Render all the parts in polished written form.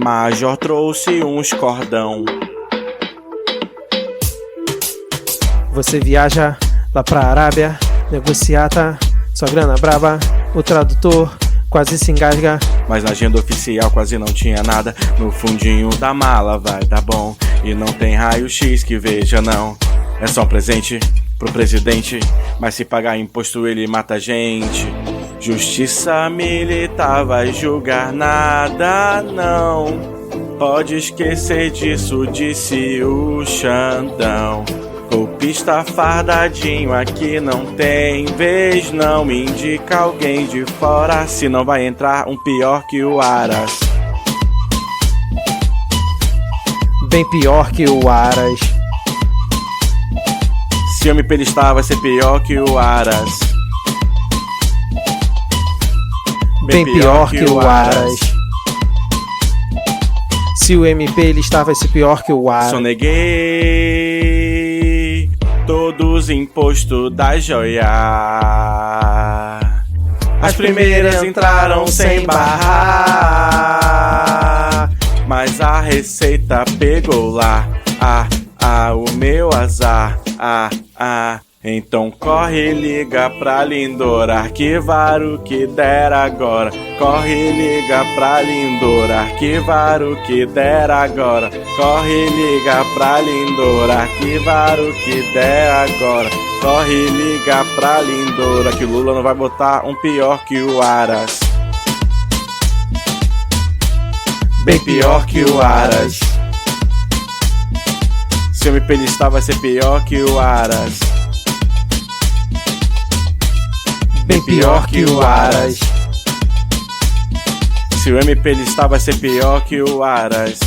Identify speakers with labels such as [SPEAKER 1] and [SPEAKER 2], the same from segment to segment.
[SPEAKER 1] Major trouxe uns cordão.
[SPEAKER 2] Você viaja lá pra Arábia, negociata, sua grana braba, o tradutor quase se engasga.
[SPEAKER 1] Mas na agenda oficial quase não tinha nada. No fundinho da mala vai dar bom. E não tem raio-x que veja não. É só um presente pro presidente. Mas se pagar imposto ele mata a gente. Justiça militar vai julgar nada não. Pode esquecer disso, disse o Xandão. Golpista fardadinho aqui não tem vez não. Me indica alguém de fora, senão vai entrar um pior que o Aras.
[SPEAKER 2] Bem pior que o Aras.
[SPEAKER 1] Se eu me pelistar vai ser pior que o Aras.
[SPEAKER 2] Bem pior que o Aras. Se o MP listar vai ser pior que o Aras.
[SPEAKER 1] Soneguei todos os impostos da joia. As primeiras entraram sem barrar, mas a receita pegou lá. O meu azar. Então corre e liga pra Lindor, arquivar o que der agora. Corre e liga pra Lindor, arquivar o que der agora. Corre e liga pra Lindor, arquivar o que der agora. Corre e liga pra Lindor, que Lula não vai botar um pior que o Aras. Bem pior que o Aras. Se eu me pelistar vai ser pior que o Aras.
[SPEAKER 2] Bem pior que o Aras.
[SPEAKER 1] Se o MP listar vai ser pior que o Aras.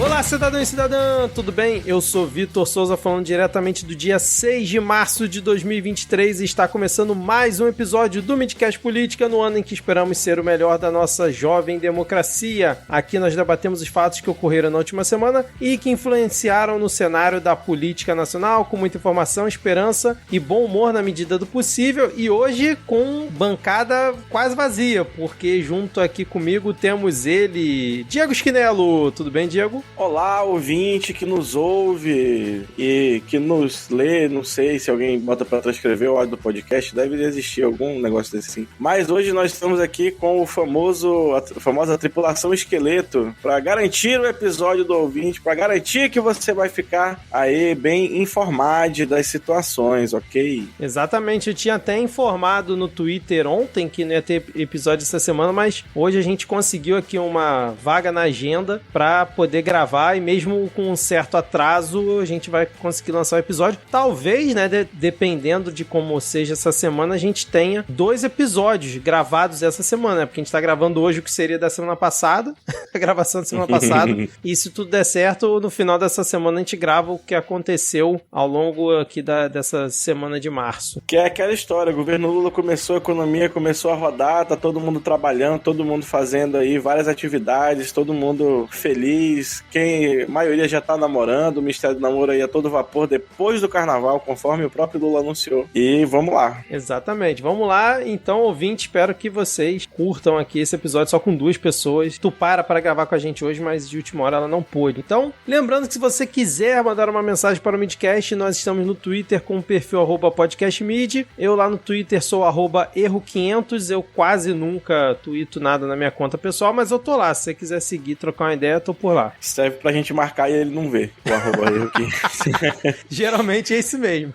[SPEAKER 2] Olá, cidadão e cidadã, tudo bem? Eu sou Vitor Souza, falando diretamente do dia 6 de março de 2023 e está começando mais um episódio do Midcast Política no ano em que esperamos ser o melhor da nossa jovem democracia. Aqui nós debatemos os fatos que ocorreram na última semana e que influenciaram no cenário da política nacional, com muita informação, esperança e bom humor na medida do possível, e hoje com bancada quase vazia, porque junto aqui comigo temos ele, Diego Schinello. Tudo bem, Diego?
[SPEAKER 1] Olá, ouvinte que nos ouve e que nos lê, não sei se alguém bota pra transcrever o áudio do podcast, deve existir algum negócio desse sim. Mas hoje nós estamos aqui com a famosa tripulação esqueleto, pra garantir o episódio do ouvinte, pra garantir que você vai ficar aí bem informado das situações, ok?
[SPEAKER 2] Exatamente, eu tinha até informado no Twitter ontem que não ia ter episódio essa semana, mas hoje a gente conseguiu aqui uma vaga na agenda pra poder gravar, e mesmo com um certo atraso a gente vai conseguir lançar o episódio. Talvez, né, dependendo de como seja essa semana, a gente tenha 2 episódios gravados essa semana, né? Porque a gente tá gravando hoje o que seria da semana passada, a gravação da semana passada, e se tudo der certo, no final dessa semana a gente grava o que aconteceu ao longo aqui dessa semana de março.
[SPEAKER 1] Que é aquela história, o governo Lula começou, a economia começou a rodar, tá todo mundo trabalhando, todo mundo fazendo aí várias atividades, todo mundo feliz, a maioria já tá namorando, o mistério do namoro aí a todo vapor depois do carnaval, conforme o próprio Lula anunciou. E vamos lá.
[SPEAKER 2] Exatamente, vamos lá. Então, ouvinte, espero que vocês curtam aqui esse episódio só com 2 pessoas. Tu para gravar com a gente hoje, mas de última hora ela não pôde. Então, lembrando que se você quiser mandar uma mensagem para o Midcast, nós estamos no Twitter com o perfil @podcastmid. Eu lá no Twitter sou @erro500. Eu quase nunca tuito nada na minha conta pessoal, mas eu tô lá. Se você quiser seguir, trocar uma ideia, eu tô por lá.
[SPEAKER 1] Serve pra gente marcar e ele não vê o @erro500.
[SPEAKER 2] Geralmente é esse mesmo.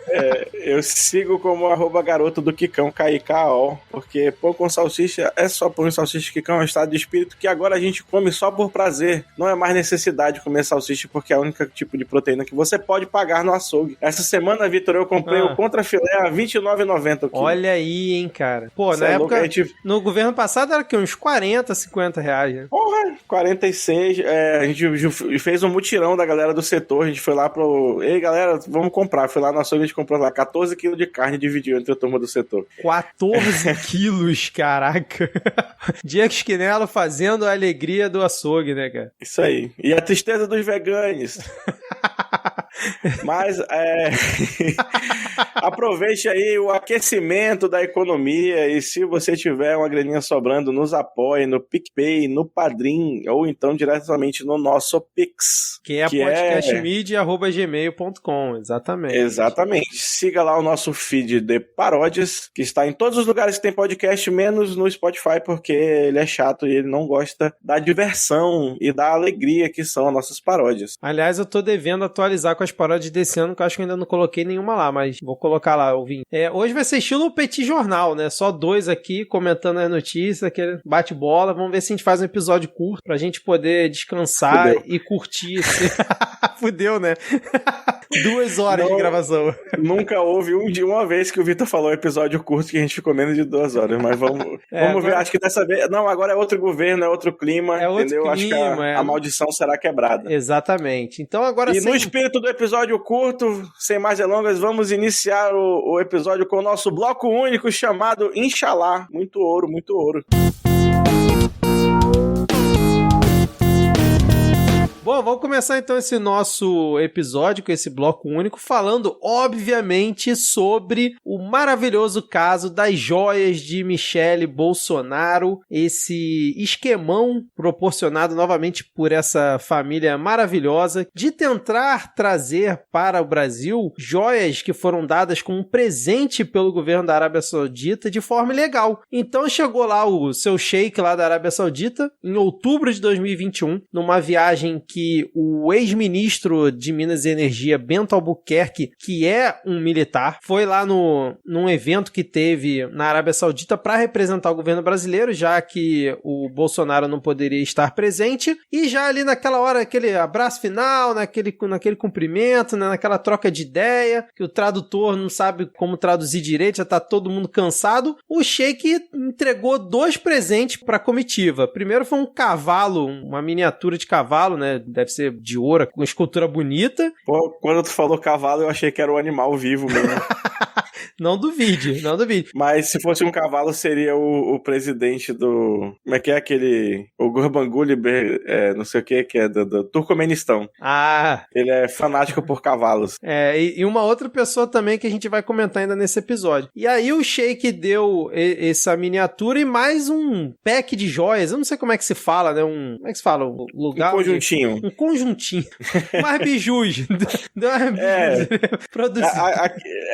[SPEAKER 1] Eu sigo como @garoto do Kikão, KIKO, porque pão com salsicha é só pão e salsicha. Kikão é um estado de espírito que agora a gente come só por prazer. Não é mais necessidade de comer salsicha, porque é o único tipo de proteína que você pode pagar no açougue. Essa semana, Vitor, eu comprei o contrafilé a R$29,90.
[SPEAKER 2] Olha aí, hein, cara. Pô, na época, no governo passado era que uns R$40, R$50, né?
[SPEAKER 1] Porra, 46. A gente e fez um mutirão da galera do setor. A gente foi lá ei, galera, vamos comprar. Foi lá no açougue, a gente comprou lá 14 quilos de carne e dividiu entre a turma do setor.
[SPEAKER 2] 14 quilos, caraca. Diego Esquinelo fazendo a alegria do açougue, né, cara?
[SPEAKER 1] Isso aí. E a tristeza dos veganos. Mas aproveite aí o aquecimento da economia e se você tiver uma graninha sobrando, nos apoie no PicPay, no Padrim ou então diretamente no nosso Pix.
[SPEAKER 2] Que é podcastmedia@gmail.com, exatamente.
[SPEAKER 1] Exatamente. Siga lá o nosso feed de paródias, que está em todos os lugares que tem podcast, menos no Spotify, porque ele é chato e ele não gosta da diversão e da alegria que são as nossas paródias.
[SPEAKER 2] Aliás, eu tô devendo atualizar com as paródias desse ano, que eu acho que eu ainda não coloquei nenhuma lá, mas vou colocar lá, ouvindo. Hoje vai ser estilo Petit Jornal, né? Só 2 aqui comentando as notícias, aquele bate-bola. Vamos ver se a gente faz um episódio curto pra gente poder descansar e curtir esse... Fudeu, né? 2 horas de gravação.
[SPEAKER 1] Nunca houve uma vez que o Vitor falou episódio curto que a gente ficou menos de 2 horas, mas vamos ver. Acho que dessa vez... Não, agora é outro governo, é outro clima, entendeu? Acho que a maldição será quebrada.
[SPEAKER 2] Exatamente. Então agora
[SPEAKER 1] no espírito do episódio curto, sem mais delongas, vamos iniciar o episódio com o nosso bloco único chamado Inshallah. Muito ouro, muito ouro.
[SPEAKER 2] Bom, vamos começar então esse nosso episódio com esse bloco único falando, obviamente, sobre o maravilhoso caso das joias de Michele Bolsonaro, esse esquemão proporcionado novamente por essa família maravilhosa de tentar trazer para o Brasil joias que foram dadas como um presente pelo governo da Arábia Saudita de forma ilegal. Então chegou lá o seu sheik lá da Arábia Saudita em outubro de 2021, numa viagem que o ex-ministro de Minas e Energia, Bento Albuquerque, que é um militar, foi lá num evento que teve na Arábia Saudita para representar o governo brasileiro, já que o Bolsonaro não poderia estar presente, e já ali naquela hora, aquele abraço final, naquele cumprimento, né, naquela troca de ideia, que o tradutor não sabe como traduzir direito, já tá todo mundo cansado, o sheik entregou 2 presentes para a comitiva. Primeiro foi um cavalo, uma miniatura de cavalo, né, deve ser de ouro, com uma escultura bonita.
[SPEAKER 1] Pô, quando tu falou cavalo, eu achei que era um animal vivo mesmo.
[SPEAKER 2] Não duvide.
[SPEAKER 1] Mas se fosse um cavalo, seria o presidente do... Como é que é aquele... O Gurbanguly, não sei o que é do Turcomenistão.
[SPEAKER 2] Ah!
[SPEAKER 1] Ele é fanático por cavalos.
[SPEAKER 2] E uma outra pessoa também que a gente vai comentar ainda nesse episódio. E aí o sheik deu essa miniatura e mais um pack de joias. Eu não sei como é que se fala, né? Como é que se fala? Um lugar...
[SPEAKER 1] Um conjuntinho.
[SPEAKER 2] Um conjuntinho. Mais bijus.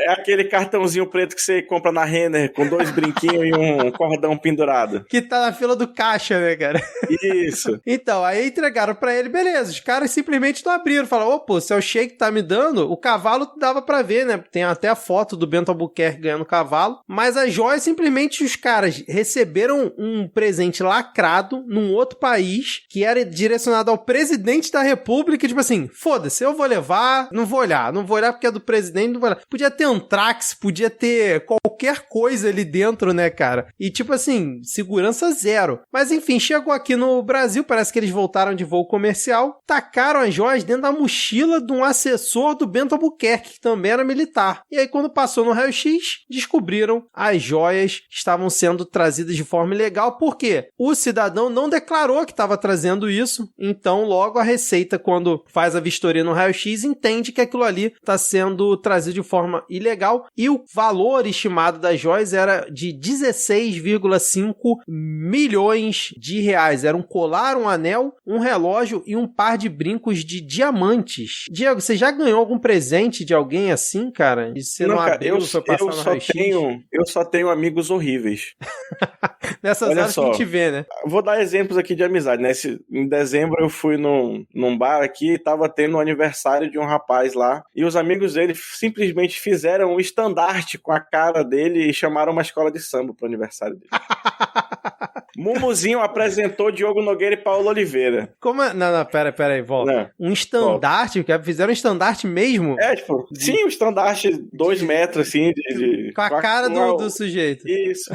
[SPEAKER 1] É aquele cartãozinho preto que você compra na Renner com 2 brinquinhos e um cordão pendurado.
[SPEAKER 2] Que tá na fila do caixa, né, cara?
[SPEAKER 1] Isso.
[SPEAKER 2] Então, aí entregaram pra ele, beleza. Os caras simplesmente não abriram. Falaram, pô, se é o sheik que tá me dando, o cavalo dava pra ver, né? Tem até a foto do Bento Albuquerque ganhando o cavalo. Mas as joias, simplesmente, os caras receberam um presente lacrado num outro país que era direcionado ao presidente da república. Tipo assim, foda-se, eu vou levar, não vou olhar porque é do presidente, não vou olhar. Podia ter Antrax, podia ter qualquer coisa ali dentro, né, cara? E tipo assim, segurança zero. Mas enfim, chegou aqui no Brasil, parece que eles voltaram de voo comercial, tacaram as joias dentro da mochila de um assessor do Bento Albuquerque, que também era militar. E aí quando passou no raio-x, descobriram as joias estavam sendo trazidas de forma ilegal, porque o cidadão não declarou que estava trazendo isso, então logo a Receita, quando faz a vistoria no raio-x, entende que aquilo ali está sendo trazido de forma ilegal e o valor estimado das joias era de 16,5 milhões de reais. Era um colar, um anel, um relógio e um par de brincos de diamantes. Diego, você já ganhou algum presente de alguém assim, cara? E você não abriu, foi passar no raio-x?
[SPEAKER 1] Eu só tenho amigos horríveis.
[SPEAKER 2] Nessas horas que a gente vê, né?
[SPEAKER 1] Vou dar exemplos aqui de amizade, né? Em dezembro eu fui num bar aqui e tava tendo um aniversário de um rapaz lá e os amigos dele simplesmente fizeram um estandarte com a cara dele e chamaram uma escola de samba pro aniversário dele. Mumuzinho apresentou Diogo Nogueira e Paulo Oliveira.
[SPEAKER 2] Como é? Não, pera aí, volta. Não, um estandarte? Volta. Fizeram um estandarte mesmo?
[SPEAKER 1] Sim, um estandarte 2 metros, assim.
[SPEAKER 2] Com a cara do sujeito.
[SPEAKER 1] Isso.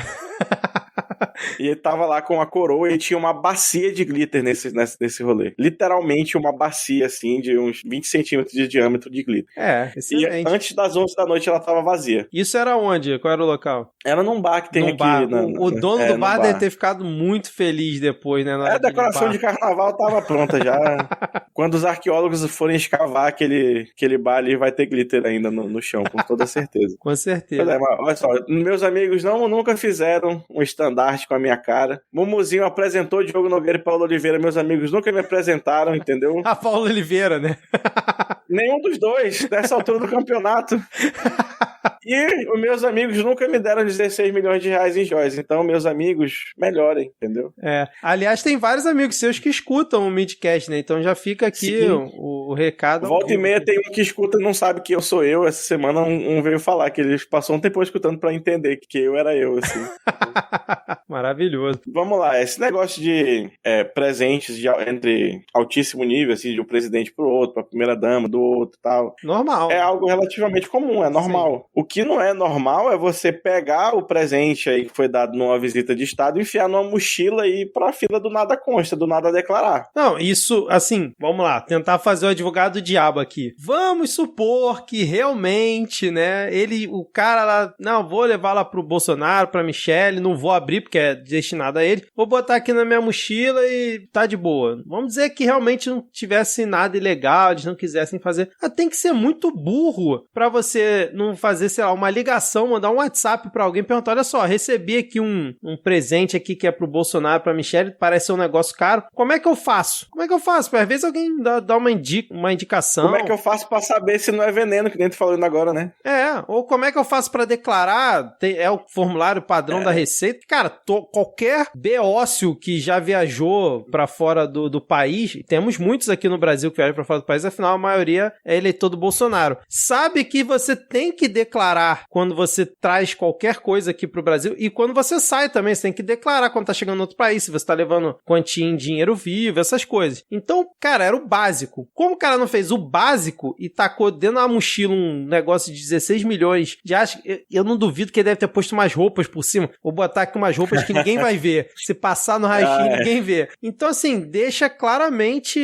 [SPEAKER 1] E ele tava lá com a coroa e tinha uma bacia de glitter nesse rolê. Literalmente uma bacia, assim, de uns 20 centímetros de diâmetro de glitter.
[SPEAKER 2] Excelente.
[SPEAKER 1] E antes das 11 da noite ela tava vazia.
[SPEAKER 2] Isso era onde? Qual era o local?
[SPEAKER 1] Era num bar que tem aqui.
[SPEAKER 2] Bar. O dono do bar deve ter ficado muito feliz depois, né?
[SPEAKER 1] A decoração de carnaval tava pronta já. Quando os arqueólogos forem escavar aquele bar ali, vai ter glitter ainda no chão, com toda certeza.
[SPEAKER 2] Com certeza.
[SPEAKER 1] Mas olha só, meus amigos nunca fizeram um estandarte com a minha cara. Mumuzinho apresentou Diogo Nogueira e Paulo Oliveira. Meus amigos nunca me apresentaram, entendeu?
[SPEAKER 2] A Paulo Oliveira, né?
[SPEAKER 1] Nenhum dos dois, nessa altura do campeonato. E os meus amigos nunca me deram 16 milhões de reais em joias. Então, meus amigos, melhorem, entendeu?
[SPEAKER 2] Aliás, tem vários amigos seus que escutam o Midcast, né? Então já fica aqui o recado.
[SPEAKER 1] Volta e meia tem um que escuta e não sabe que eu sou eu. Essa semana um veio falar que ele passou um tempo escutando pra entender que eu era eu, assim.
[SPEAKER 2] Maravilhoso.
[SPEAKER 1] Vamos lá, esse negócio de presentes entre altíssimo nível, assim, de um presidente pro outro, pra primeira dama, do outro e tal.
[SPEAKER 2] Normal.
[SPEAKER 1] É algo relativamente comum, é normal. Sim. O que não é normal é você pegar o presente aí que foi dado numa visita de estado e enfiar numa mochila e ir pra fila do nada consta, do nada declarar.
[SPEAKER 2] Não, isso, assim, vamos lá, tentar fazer o advogado do diabo aqui. Vamos supor que realmente, né, o cara lá, não, vou levar lá pro Bolsonaro, pra Michelle, não vou abrir porque é destinado a ele, vou botar aqui na minha mochila e tá de boa. Vamos dizer que realmente não tivesse nada ilegal, eles não quisessem fazer. Tem que ser muito burro pra você não fazer, sei lá, uma ligação, mandar um WhatsApp pra alguém e perguntar, olha só, recebi aqui um presente aqui que é pro Bolsonaro, pra Michelle, parece ser um negócio caro. Como é que eu faço? Porque às vezes alguém dá uma indicação.
[SPEAKER 1] Como é que eu faço pra saber se não é veneno, que nem tu falando agora, né?
[SPEAKER 2] Ou como é que eu faço pra declarar? É o formulário padrão da Receita. Cara, qualquer beócio que já viajou pra fora do país, temos muitos aqui no Brasil que viajam pra fora do país, afinal a maioria é eleitor do Bolsonaro. Sabe que você tem que declarar quando você traz qualquer coisa aqui pro Brasil e quando você sai também, você tem que declarar quando tá chegando em outro país, se você tá levando quantia em dinheiro vivo, essas coisas. Então, cara, era o básico. Como o cara não fez o básico e tacou dentro da mochila um negócio de 16 milhões de reais, eu não duvido que ele deve ter posto umas roupas por cima. Vou botar aqui umas roupas que ninguém vai ver. Se passar no raio-x, ninguém vê. Então, assim, deixa claramente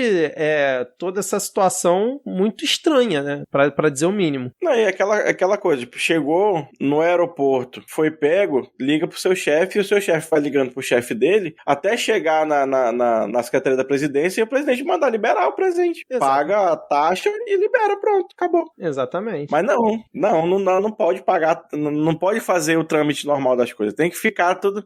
[SPEAKER 2] toda essa situação muito estranha, né? Pra dizer o mínimo.
[SPEAKER 1] Não, e aquela coisa, tipo, chegou no aeroporto, foi pego, liga pro seu chefe e o seu chefe vai ligando pro chefe dele até chegar na Secretaria da Presidência e o presidente mandar liberar o presente. Exato. Paga a taxa e libera, pronto, acabou.
[SPEAKER 2] Exatamente.
[SPEAKER 1] Mas não pode pagar, não pode fazer o trâmite normal das coisas, tem que ficar tudo...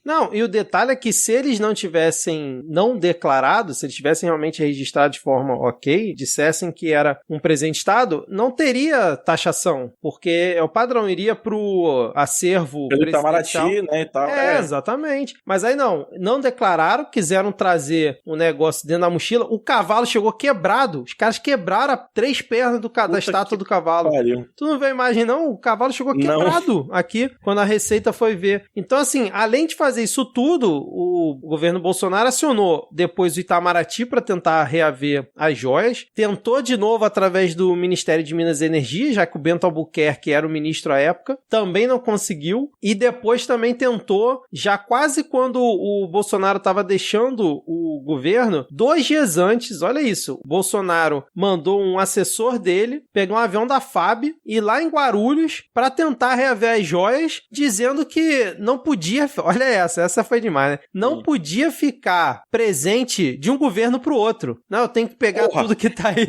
[SPEAKER 2] Não, e o detalhe é que se eles não tivessem declarado, se eles tivessem realmente registrado de forma ok, dissessem que era um presente de Estado, não teria taxação, porque o padrão iria pro acervo
[SPEAKER 1] pelo Itamaraty, né, e tal.
[SPEAKER 2] Exatamente. Mas aí não declararam, quiseram trazer o negócio dentro da mochila, o cavalo chegou quebrado, os caras quebraram 3 pernas da estátua do cavalo.
[SPEAKER 1] Pariu.
[SPEAKER 2] Tu não vê a imagem não? O cavalo chegou quebrado aqui, quando a Receita foi ver. Então, assim, além de fazer isso tudo, o governo Bolsonaro acionou depois o Itamaraty para tentar reaver as joias, tentou de novo através do Ministério de Minas e Energia, já que o Bento Albuquerque era o ministro à época, também não conseguiu, e depois também tentou, já quase quando o Bolsonaro estava deixando o governo, 2 dias antes, olha isso, o Bolsonaro mandou um assessor dele pegar um avião da FAB e ir lá em Guarulhos para tentar reaver as joias, dizendo que não podia, olha essa foi demais, né? Não podia ficar presente de um governo pro outro. Não, eu tenho que pegar tudo que tá aí,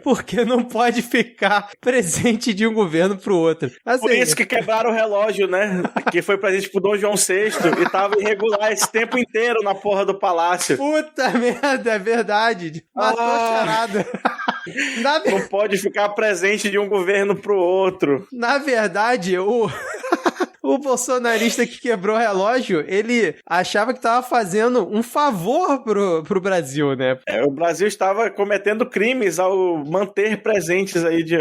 [SPEAKER 2] porque não pode ficar presente de um governo pro outro. Assim,
[SPEAKER 1] por isso que quebraram o relógio, né? Que foi presente pro Dom João VI e tava irregular esse tempo inteiro na porra do palácio.
[SPEAKER 2] Puta merda, é verdade. Matou a charada.
[SPEAKER 1] Não pode ficar presente de um governo pro outro.
[SPEAKER 2] Na verdade, o bolsonarista que quebrou o relógio, ele achava que estava fazendo um favor pro Brasil, né?
[SPEAKER 1] O Brasil estava cometendo crimes ao manter presentes aí de...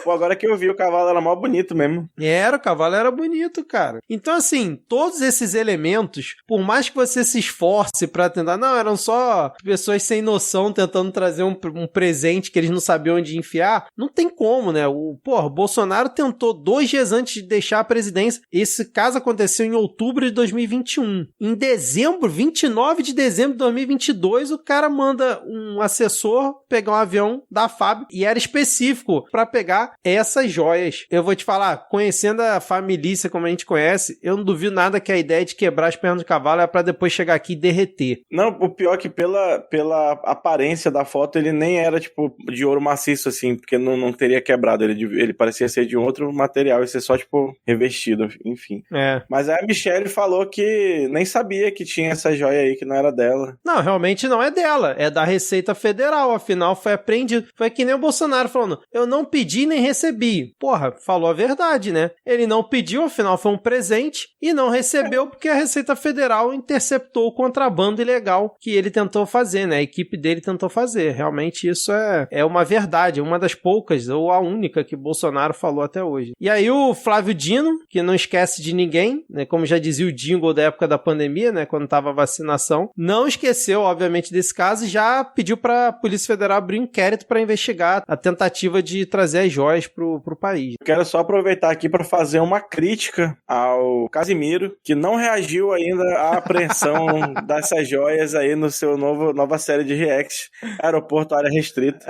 [SPEAKER 1] agora que eu vi, o cavalo era mó bonito mesmo.
[SPEAKER 2] O cavalo era bonito, cara. Então, assim, todos esses elementos, por mais que você se esforce pra tentar... Não, eram só pessoas sem noção tentando trazer um presente que eles não sabiam onde enfiar. Não tem como, né? O Bolsonaro tentou 2 dias antes de deixar a presidência. Esse caso aconteceu em outubro de 2021. Em dezembro, 29 de dezembro de 2022, o cara manda um assessor pegar um avião da FAB e era específico para pegar essas joias. Eu vou te falar, conhecendo a família como a gente conhece, eu não duvido nada que a ideia de quebrar as pernas do cavalo é para depois chegar aqui e derreter.
[SPEAKER 1] Não, o pior é que pela aparência da foto, ele nem era, tipo, de ouro maciço, assim, porque não teria quebrado. Ele parecia ser de um outro material e ser só, tipo, revestido, enfim. Mas aí a Michelle falou que nem sabia que tinha essa joia aí, que não era dela.
[SPEAKER 2] Não, realmente não é dela, é da Receita Federal, afinal foi apreendido. Foi que nem o Bolsonaro falando, eu não pedi nem recebi. Porra, falou a verdade, né? Ele não pediu, afinal foi um presente, e não recebeu porque a Receita Federal interceptou o contrabando ilegal que ele tentou fazer, né? A equipe dele tentou fazer. Realmente isso é uma verdade, uma das poucas, ou a única que Bolsonaro falou até hoje. E aí o Flávio Dino, que não esquece de ninguém, né? Como já dizia o jingle da época da pandemia, né? Quando tava a vacinação, não esqueceu, obviamente, desse caso e já pediu pra Polícia Federal abrir um inquérito para investigar a tentativa de trazer as joias pro país.
[SPEAKER 1] Quero só aproveitar aqui para fazer uma crítica ao Casimiro, que não reagiu ainda à apreensão dessas joias aí no seu nova série de reacts, Aeroporto Área Restrita.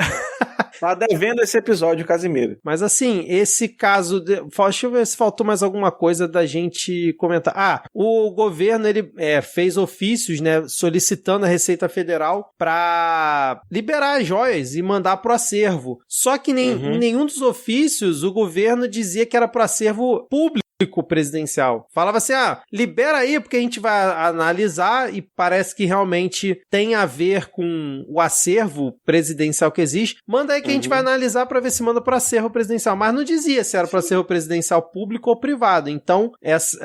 [SPEAKER 1] Tá devendo esse episódio, Casimiro.
[SPEAKER 2] Mas assim, esse caso... Deixa eu ver se faltou mais alguma coisa da gente comentar. O governo ele fez ofícios, né, solicitando a Receita Federal para liberar as joias e mandar pro acervo. Só que em nenhum dos ofícios o governo dizia que era pro acervo público presidencial. Falava assim, libera aí porque a gente vai analisar e parece que realmente tem a ver com o acervo presidencial que existe. Manda aí que a gente vai analisar para ver se manda para acervo presidencial. Mas não dizia se era para acervo presidencial público ou privado. Então,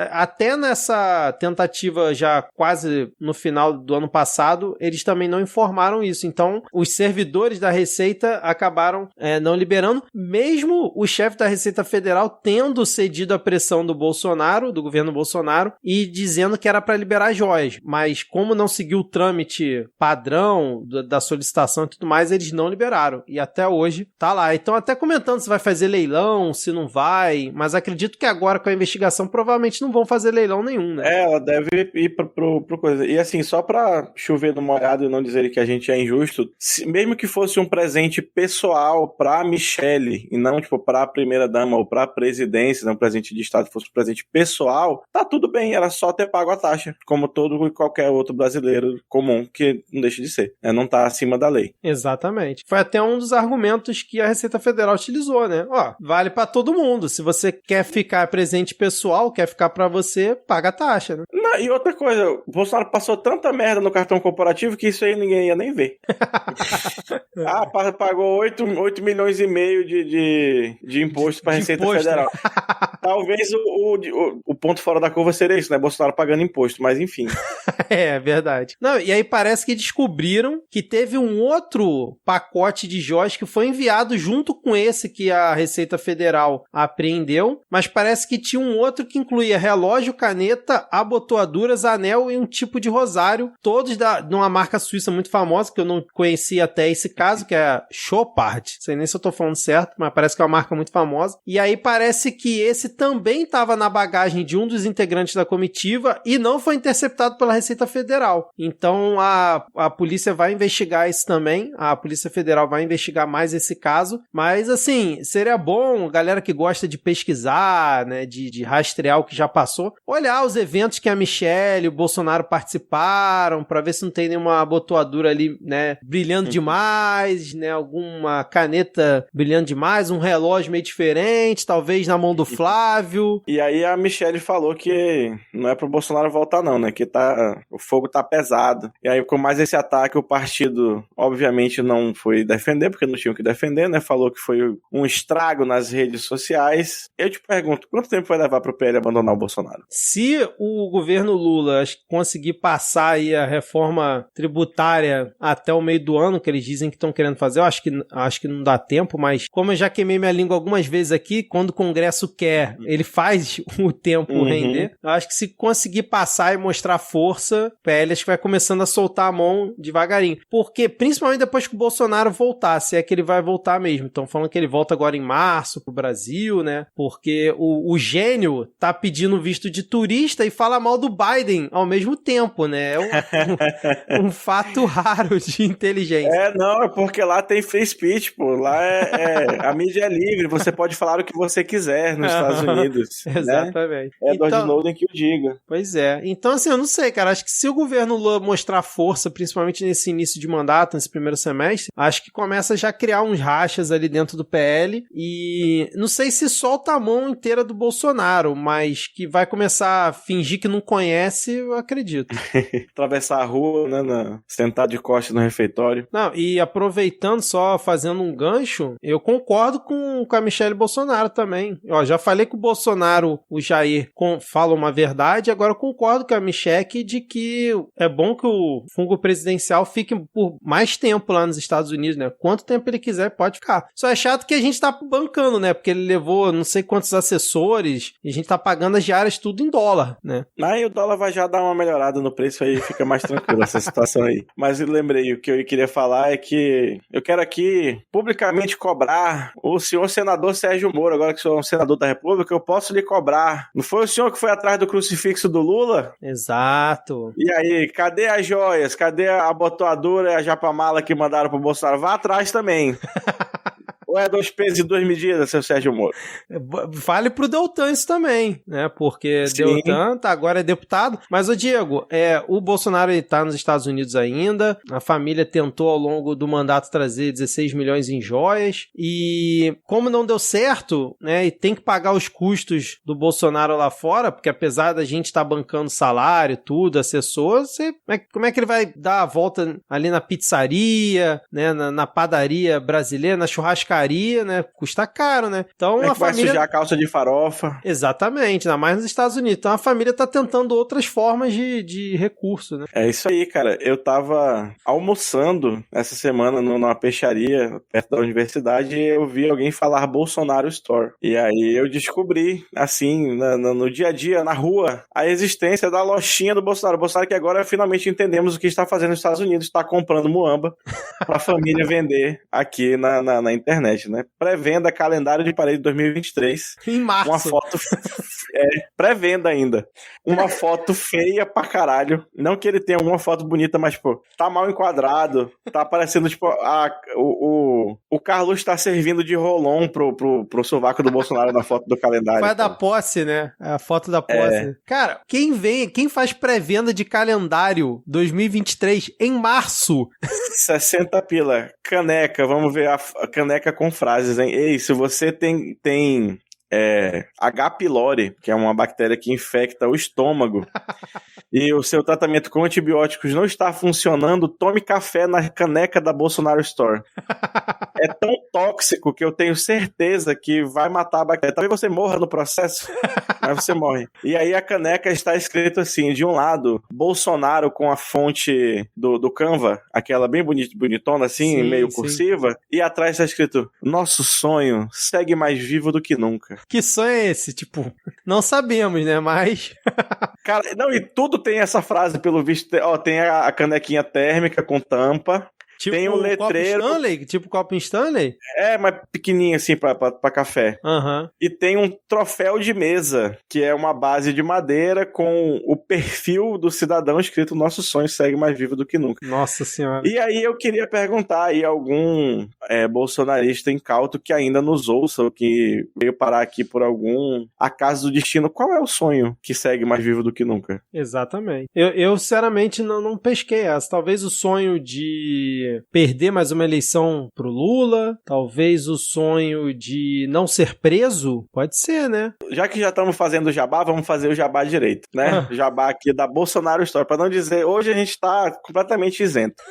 [SPEAKER 2] até nessa tentativa já quase no final do ano passado, eles também não informaram isso. Então, os servidores da Receita acabaram não liberando, mesmo o chefe da Receita Federal tendo cedido à pressão do Bolsonaro, do governo Bolsonaro, e dizendo que era para liberar joias, mas como não seguiu o trâmite padrão da solicitação e tudo mais, eles não liberaram, e até hoje tá lá. Então até comentando se vai fazer leilão, se não vai, mas acredito que agora com a investigação provavelmente não vão fazer leilão nenhum, né?
[SPEAKER 1] Ela deve ir pro coisa. E assim, só pra chover no molhado e não dizer que a gente é injusto, mesmo que fosse um presente pessoal pra Michelle, e não tipo pra primeira-dama ou pra presidência, não presente de Estado, fosse um presente pessoal, tá tudo bem, era só ter pago a taxa, como todo e qualquer outro brasileiro comum, que não deixa de ser, né? Não tá acima da lei.
[SPEAKER 2] Exatamente. Foi até um dos argumentos que a Receita Federal utilizou, né? Vale pra todo mundo. Se você quer ficar presente pessoal, quer ficar pra você, paga a taxa, né?
[SPEAKER 1] Não, e outra coisa, o Bolsonaro passou tanta merda no cartão corporativo que isso aí ninguém ia nem ver. Pagou 8 milhões e meio de imposto pra Receita Federal. Talvez o ponto fora da curva seria isso, né? Bolsonaro pagando imposto, mas enfim.
[SPEAKER 2] É verdade. Não, e aí parece que descobriram que teve um outro pacote de joias que foi enviado junto com esse que a Receita Federal apreendeu, mas parece que tinha um outro que incluía relógio, caneta, abotoaduras, anel e um tipo de rosário, todos de uma marca suíça muito famosa, que eu não conhecia até esse caso, que é a Chopard. Não sei nem se eu tô falando certo, mas parece que é uma marca muito famosa. E aí parece que esse também estava na bagagem de um dos integrantes da comitiva e não foi interceptado pela Receita Federal. Então a polícia vai investigar isso também, a Polícia Federal vai investigar mais esse caso, mas assim, seria bom, galera que gosta de pesquisar, né, de rastrear o que já passou, olhar os eventos que a Michelle e o Bolsonaro participaram, para ver se não tem nenhuma abotoadura ali, né, brilhando demais, né, alguma caneta brilhando demais, um relógio meio diferente, talvez na mão do Flávio.
[SPEAKER 1] E aí a Michelle falou que não é pro Bolsonaro voltar não, né, que o fogo tá pesado. E aí com mais esse ataque o partido obviamente não foi defender, porque não tinha o que defender, né, falou que foi um estrago nas redes sociais. Eu te pergunto, quanto tempo vai levar pro PL abandonar o Bolsonaro?
[SPEAKER 2] Se o governo Lula conseguir passar aí a reforma tributária até o meio do ano, que eles dizem que estão querendo fazer, eu acho que não dá tempo, mas como eu já queimei minha língua algumas vezes aqui, quando o Congresso quer, ele faz faz o tempo render. Eu acho que se conseguir passar e mostrar força, o PL acho que vai começando a soltar a mão devagarinho. Porque, principalmente depois que o Bolsonaro voltar, se é que ele vai voltar mesmo. Estão falando que ele volta agora em março pro Brasil, né? Porque o gênio tá pedindo visto de turista e fala mal do Biden ao mesmo tempo, né? É um fato raro de inteligência.
[SPEAKER 1] Não, é porque lá tem free speech, pô. Lá a mídia é livre, você pode falar o que você quiser nos Estados Unidos.
[SPEAKER 2] Exatamente.
[SPEAKER 1] Né? Edward Snowden que o diga.
[SPEAKER 2] Pois é. Então, assim, eu não sei, cara. Acho que se o governo Lula mostrar força, principalmente nesse início de mandato, nesse primeiro semestre, acho que começa já a criar uns rachas ali dentro do PL e não sei se solta a mão inteira do Bolsonaro, mas que vai começar a fingir que não conhece, eu acredito.
[SPEAKER 1] Atravessar a rua, né, sentar de costas no refeitório.
[SPEAKER 2] Não, e aproveitando só, fazendo um gancho, eu concordo com a Michelle Bolsonaro também. Ó, já falei que o Bolsonaro, o Jair, falam uma verdade, agora eu concordo com a Michelle de que é bom que o fungo presidencial fique por mais tempo lá nos Estados Unidos, né? Quanto tempo ele quiser, pode ficar. Só é chato que a gente tá bancando, né? Porque ele levou não sei quantos assessores e a gente tá pagando as diárias tudo em dólar, né?
[SPEAKER 1] Aí o dólar vai já dar uma melhorada no preço aí, fica mais tranquilo essa situação aí. Mas eu lembrei, o que eu queria falar é que eu quero aqui publicamente cobrar o senhor senador Sérgio Moro, agora que sou um senador da República, eu posso lhe cobrar. Não foi o senhor que foi atrás do crucifixo do Lula?
[SPEAKER 2] Exato.
[SPEAKER 1] E aí, cadê as joias? Cadê a abotoadura e a japamala que mandaram pro Bolsonaro? Vá atrás também. Ou é 2 pesos e 2 medidas, seu Sérgio Moro?
[SPEAKER 2] Vale pro Deltan isso também, né? Porque sim, Deltan agora é deputado. Mas, ô Diego, o Bolsonaro ele tá nos Estados Unidos ainda. A família tentou ao longo do mandato trazer 16 milhões em joias. E como não deu certo, né? E tem que pagar os custos do Bolsonaro lá fora, porque apesar da gente estar bancando salário, tudo, assessor, como é que ele vai dar a volta ali na pizzaria, né? Na padaria brasileira, na churrascaria, né? Custa caro, né? Então a família
[SPEAKER 1] vai sujar a calça de farofa.
[SPEAKER 2] Exatamente, ainda mais nos Estados Unidos. Então a família tá tentando outras formas de recurso, né?
[SPEAKER 1] É isso aí, cara. Eu tava almoçando essa semana numa peixaria perto da universidade e eu vi alguém falar Bolsonaro Store. E aí eu descobri, assim, no dia a dia, na rua, a existência da lojinha do Bolsonaro. O Bolsonaro que agora finalmente entendemos o que está fazendo nos Estados Unidos, está comprando muamba pra família vender aqui na internet. Né? Pré-venda calendário de parede 2023.
[SPEAKER 2] Em março.
[SPEAKER 1] Uma foto pré-venda ainda. Uma foto feia pra caralho. Não que ele tenha alguma foto bonita, mas, pô, tá mal enquadrado. Tá parecendo, tipo, o Carlos tá servindo de rolon pro sovaco do Bolsonaro na foto do calendário.
[SPEAKER 2] Foi a da posse, né? A foto da posse. Cara, quem faz pré-venda de calendário 2023 em março?
[SPEAKER 1] 60 pila. Caneca, vamos ver a caneca com frases, hein? Ei, se você tem H. pylori, que é uma bactéria que infecta o estômago, e o seu tratamento com antibióticos não está funcionando, tome café na caneca da Bolsonaro Store. É tão tóxico que eu tenho certeza que vai matar a bactéria. Talvez você morra no processo, mas você morre. E aí a caneca está escrito assim, de um lado, Bolsonaro com a fonte do Canva, aquela bem bonitona assim, sim, meio cursiva, e atrás está escrito, nosso sonho segue mais vivo do que nunca.
[SPEAKER 2] Que sonho é esse? Tipo, não sabemos, né? Mas...
[SPEAKER 1] Cara, não, e tudo tem essa frase, pelo visto. Ó, tem a canequinha térmica com tampa.
[SPEAKER 2] Tipo
[SPEAKER 1] tem um letreiro.
[SPEAKER 2] Copo Stanley? Tipo copo Stanley?
[SPEAKER 1] Mas pequenininho assim pra café.
[SPEAKER 2] Uhum.
[SPEAKER 1] E tem um troféu de mesa, que é uma base de madeira com o perfil do cidadão escrito nosso sonho segue mais vivo do que nunca.
[SPEAKER 2] Nossa senhora.
[SPEAKER 1] E aí eu queria perguntar aí algum bolsonarista incauto que ainda nos ouça, ou que veio parar aqui por algum acaso do destino, qual é o sonho que segue mais vivo do que nunca?
[SPEAKER 2] Exatamente. Eu sinceramente não pesquei essa. Talvez o sonho de perder mais uma eleição pro Lula, talvez o sonho de não ser preso, pode ser, né?
[SPEAKER 1] Já que já estamos fazendo o jabá, vamos fazer o jabá direito, né? Jabá aqui da Bolsonaro Store, para não dizer, hoje a gente tá completamente isento.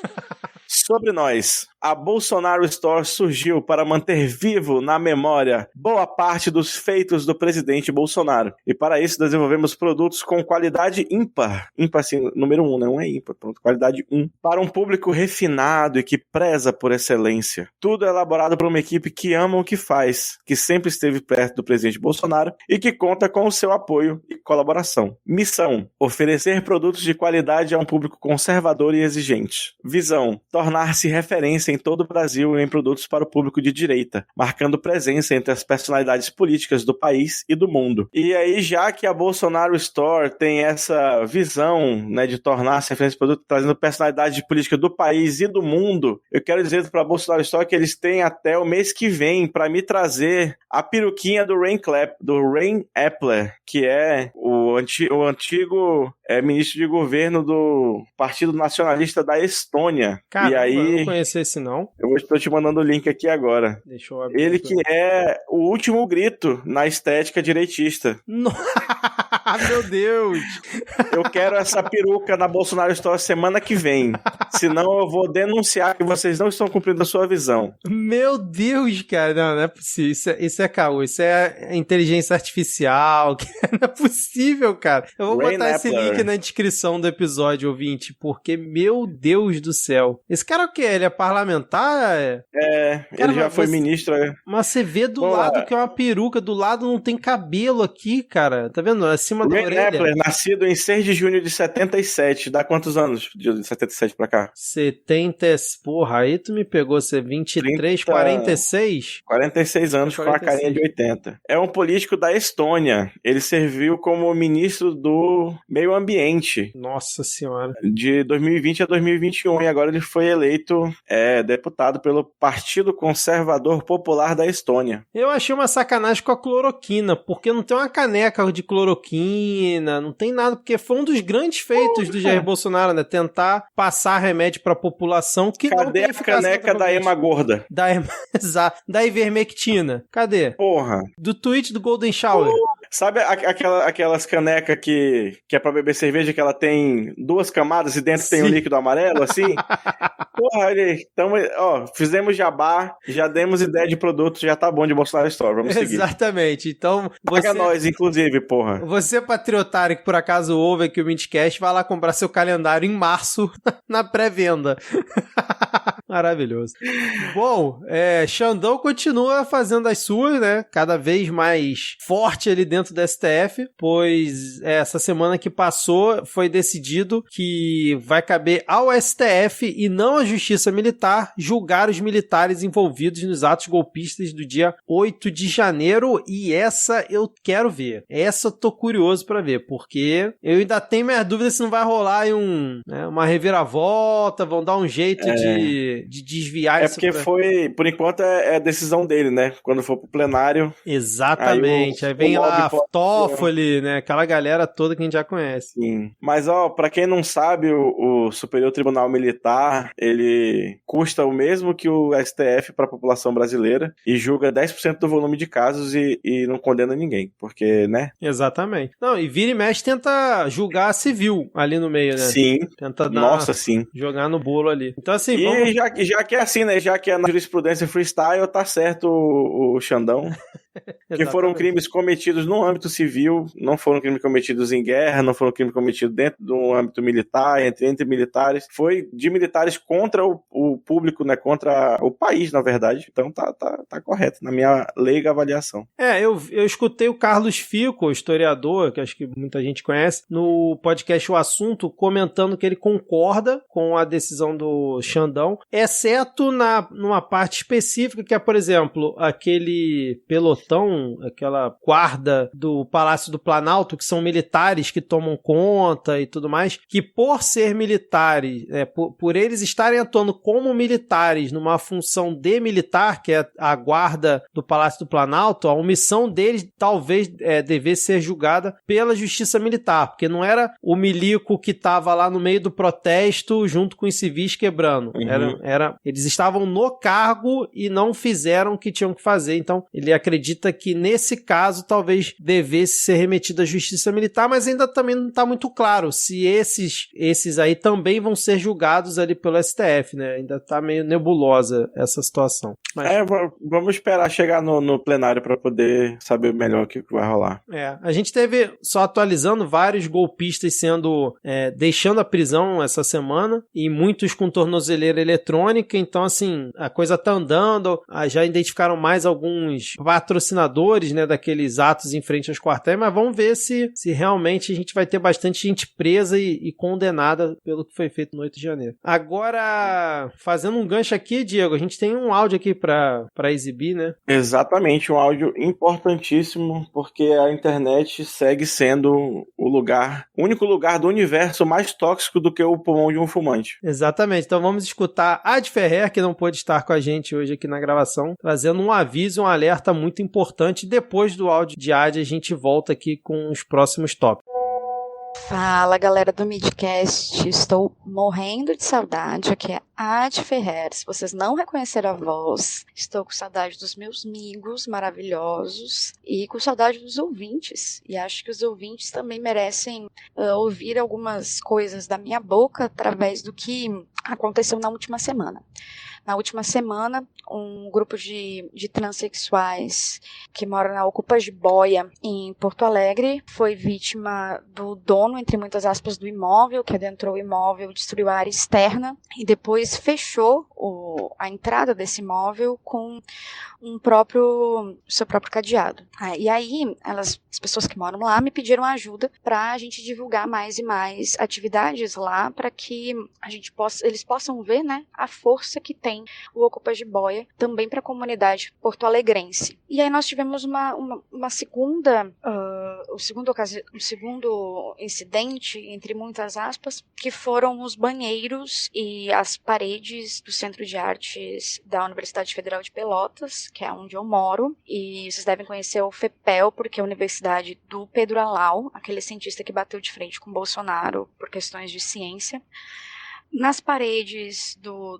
[SPEAKER 1] Sobre nós, a Bolsonaro Store surgiu para manter vivo na memória boa parte dos feitos do presidente Bolsonaro. E para isso desenvolvemos produtos com qualidade ímpar. Ímpar assim, número 1, não é ímpar, pronto, qualidade 1. Para um público refinado e que preza por excelência. Tudo é elaborado por uma equipe que ama o que faz, que sempre esteve perto do presidente Bolsonaro e que conta com o seu apoio e colaboração. Missão: oferecer produtos de qualidade a um público conservador e exigente. Visão: tornar-se referência em todo o Brasil em produtos para o público de direita, marcando presença entre as personalidades políticas do país e do mundo. E aí, já que a Bolsonaro Store tem essa visão, né, de tornar-se referência de produto, trazendo personalidade política do país e do mundo, eu quero dizer para a Bolsonaro Store que eles têm até o mês que vem para me trazer a peruquinha do Rain Epler, que é o antigo ministro de governo do Partido Nacionalista da Estônia.
[SPEAKER 2] Caramba,
[SPEAKER 1] e aí,
[SPEAKER 2] eu não conheço esse não.
[SPEAKER 1] Eu estou te mandando o link aqui agora.
[SPEAKER 2] Deixa eu abrir.
[SPEAKER 1] Ele que é o último grito na estética direitista.
[SPEAKER 2] Meu Deus!
[SPEAKER 1] Eu quero essa peruca na Bolsonaro Store semana que vem. Senão eu vou denunciar que vocês não estão cumprindo a sua visão.
[SPEAKER 2] Meu Deus, cara. Não é possível. Isso é caô. Isso é inteligência artificial. Não é possível, cara. Eu vou botar esse link na descrição do episódio, ouvinte, porque, meu Deus do céu. Esse cara é o quê? Ele é parlamentar?
[SPEAKER 1] Cara, ele já foi ministro.
[SPEAKER 2] Mas você vê do lado que é uma peruca, do lado não tem cabelo aqui, cara. Tá vendo? Acima da orelha.
[SPEAKER 1] Epler, nascido em 6 de junho de 77. Dá quantos anos de 77 pra cá?
[SPEAKER 2] 70... Porra, aí tu me pegou. Você 23, 46?
[SPEAKER 1] 46 anos 46. Com a carinha de 80. É um político da Estônia. Ele serviu como ministro do meio ambiente.
[SPEAKER 2] Nossa senhora.
[SPEAKER 1] De 2020 a 2021. E agora ele foi eleito deputado pelo Partido Conservador Popular da Estônia.
[SPEAKER 2] Eu achei uma sacanagem com a cloroquina, porque não tem uma caneca de cloroquina, não tem nada, porque foi um dos grandes feitos do Jair Bolsonaro, né? Tentar passar remédio pra população que não tem eficácia.
[SPEAKER 1] Cadê a caneca da Ema Gorda?
[SPEAKER 2] Da ivermectina. Cadê?
[SPEAKER 1] Porra.
[SPEAKER 2] Do tweet do Golden Shower.
[SPEAKER 1] Sabe aquelas canecas que é pra beber cerveja, que ela tem 2 camadas e dentro tem um líquido amarelo, assim? Porra, então, fizemos jabá, já demos ideia de produto, já tá bom de Bolsonaro Store, vamos seguir.
[SPEAKER 2] Exatamente, então...
[SPEAKER 1] Paga nós, inclusive, porra.
[SPEAKER 2] Você, patriotário, que por acaso ouve aqui o Mintcast, vai lá comprar seu calendário em março, na pré-venda. Maravilhoso. Bom, Xandão continua fazendo as suas, né? Cada vez mais forte ali dentro do STF, pois essa semana que passou foi decidido que vai caber ao STF e não à Justiça Militar julgar os militares envolvidos nos atos golpistas do dia 8 de janeiro, e essa eu quero ver. Essa eu tô curioso pra ver, porque eu ainda tenho minhas dúvidas se não vai rolar aí uma reviravolta, vão dar um jeito de desviar isso.
[SPEAKER 1] Porque por enquanto é decisão dele, né? Quando for pro plenário.
[SPEAKER 2] Exatamente. Aí vem lá Toffoli, né? Aquela galera toda que a gente já conhece.
[SPEAKER 1] Sim. Mas, pra quem não sabe, o Superior Tribunal Militar, ele custa o mesmo que o STF pra população brasileira e julga 10% do volume de casos e não condena ninguém, porque, né?
[SPEAKER 2] Exatamente. Não, e vira e mexe tenta julgar civil ali no meio, né?
[SPEAKER 1] Sim.
[SPEAKER 2] Tenta
[SPEAKER 1] sim.
[SPEAKER 2] Jogar no bolo ali. Então, assim,
[SPEAKER 1] e já que é assim, né? Já que é na jurisprudência freestyle, tá certo o Xandão. Que foram crimes cometidos no âmbito civil, não foram crimes cometidos em guerra, não foram crimes cometidos dentro do âmbito militar, entre militares. Foi de militares contra o público, né? Contra o país, na verdade. Então tá correto, na minha leiga avaliação.
[SPEAKER 2] Eu escutei o Carlos Fico, historiador, que acho que muita gente conhece, no podcast O Assunto, comentando que ele concorda com a decisão do Xandão, exceto numa parte específica, que é, por exemplo, aquele pelotão, aquela guarda do Palácio do Planalto, que são militares que tomam conta e tudo mais, que por ser militares, por eles estarem atuando como militares numa função de militar, que é a guarda do Palácio do Planalto, a omissão deles talvez devesse ser julgada pela Justiça Militar, porque não era o milico que estava lá no meio do protesto junto com os civis quebrando. Eles estavam no cargo e não fizeram o que tinham que fazer. Então, ele acredita acredita que nesse caso talvez devesse ser remetido à justiça militar, mas ainda também não está muito claro se esses aí também vão ser julgados ali pelo STF, né? Ainda está meio nebulosa essa situação. Mas...
[SPEAKER 1] vamos esperar chegar no plenário para poder saber melhor o que vai rolar.
[SPEAKER 2] A gente teve, só atualizando, vários golpistas deixando a prisão essa semana, e muitos com tornozeleira eletrônica, então assim, a coisa tá andando, já identificaram mais alguns patrocinadores, né, daqueles atos em frente aos quartéis, mas vamos ver se realmente a gente vai ter bastante gente presa e condenada pelo que foi feito no 8 de janeiro. Agora, fazendo um gancho aqui, Diego, a gente tem um áudio aqui para exibir, né?
[SPEAKER 1] Exatamente, um áudio importantíssimo, porque a internet segue sendo o único lugar do universo mais tóxico do que o pulmão de um fumante.
[SPEAKER 2] Exatamente, então vamos escutar a Ad Ferrer, que não pôde estar com a gente hoje aqui na gravação, trazendo um aviso, um alerta muito importante. Depois do áudio de Ad, a gente volta aqui com os próximos tópicos.
[SPEAKER 3] Fala, galera do Midcast, estou morrendo de saudade, aqui é a Ad Ferrer. Se vocês não reconheceram a voz, estou com saudade dos meus amigos maravilhosos e com saudade dos ouvintes, e acho que os ouvintes também merecem ouvir algumas coisas da minha boca através do que aconteceu na última semana. Na última semana, um grupo de transexuais que moram na Ocupa Jiboia, em Porto Alegre, foi vítima do dono, entre muitas aspas, do imóvel, que adentrou o imóvel, destruiu a área externa e depois fechou a entrada desse imóvel com seu próprio cadeado. E aí, as pessoas que moram lá me pediram ajuda para a gente divulgar mais e mais atividades lá, para que eles possam ver, né, a força que tem o Ocupa Jiboia também para a comunidade porto-alegrense. E aí nós tivemos uma segunda, o segundo incidente, entre muitas aspas, que foram os banheiros e as paredes do Centro de Artes da Universidade Federal de Pelotas, que é onde eu moro, e vocês devem conhecer o FEPEL, porque é a Universidade do Pedro Alau, aquele cientista que bateu de frente com Bolsonaro por questões de ciência. Nas paredes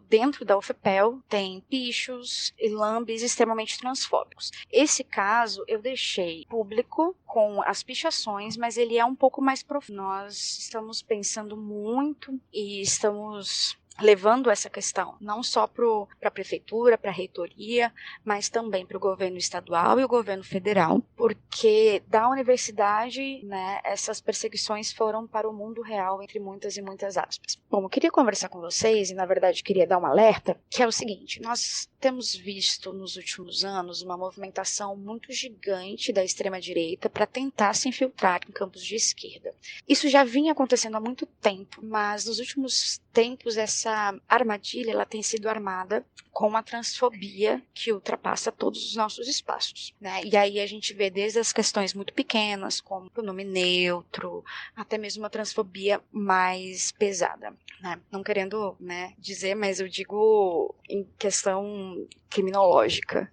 [SPEAKER 3] dentro da UFPEL tem pichos e lambes extremamente transfóbicos. Esse caso eu deixei público com as pichações, mas ele é um pouco mais profundo. Nós estamos pensando muito e estamos levando essa questão não só para a prefeitura, para a reitoria, mas também para o governo estadual e o governo federal, porque da universidade, né, essas perseguições foram para o mundo real, entre muitas e muitas aspas. Bom, eu queria conversar com vocês e, na verdade, queria dar um alerta, que é o seguinte: nós temos visto nos últimos anos uma movimentação muito gigante da extrema-direita para tentar se infiltrar em campos de esquerda. Isso já vinha acontecendo há muito tempo, mas nos últimos tempos essa armadilha ela tem sido armada com uma transfobia que ultrapassa todos os nossos espaços, né? E aí a gente vê desde as questões muito pequenas, como pronome neutro, até mesmo uma transfobia mais pesada, né? Não querendo, né, dizer, mas eu digo em questão criminológica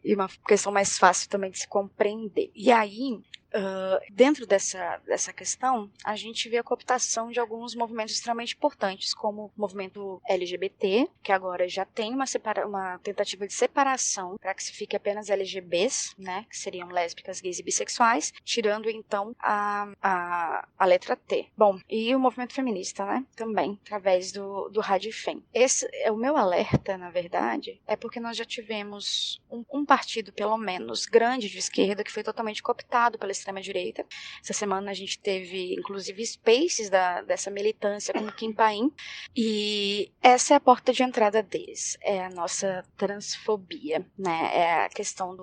[SPEAKER 3] e uma questão mais fácil também de se compreender. E aí, dentro dessa questão, a gente vê a cooptação de alguns movimentos extremamente importantes, como o movimento LGBT, que agora já tem uma tentativa de separação para que se fique apenas LGBs, né, que seriam lésbicas, gays e bissexuais, tirando então a letra T. Bom, e o movimento feminista, né, também, através do Radifem. Esse é o meu alerta, na verdade, é porque nós já tivemos um partido, pelo menos, grande de esquerda, que foi totalmente cooptado pela extrema-direita. Essa semana a gente teve, inclusive, spaces dessa militância com Kim Paim, e essa é a porta de entrada deles, é a nossa transfobia, né, é a questão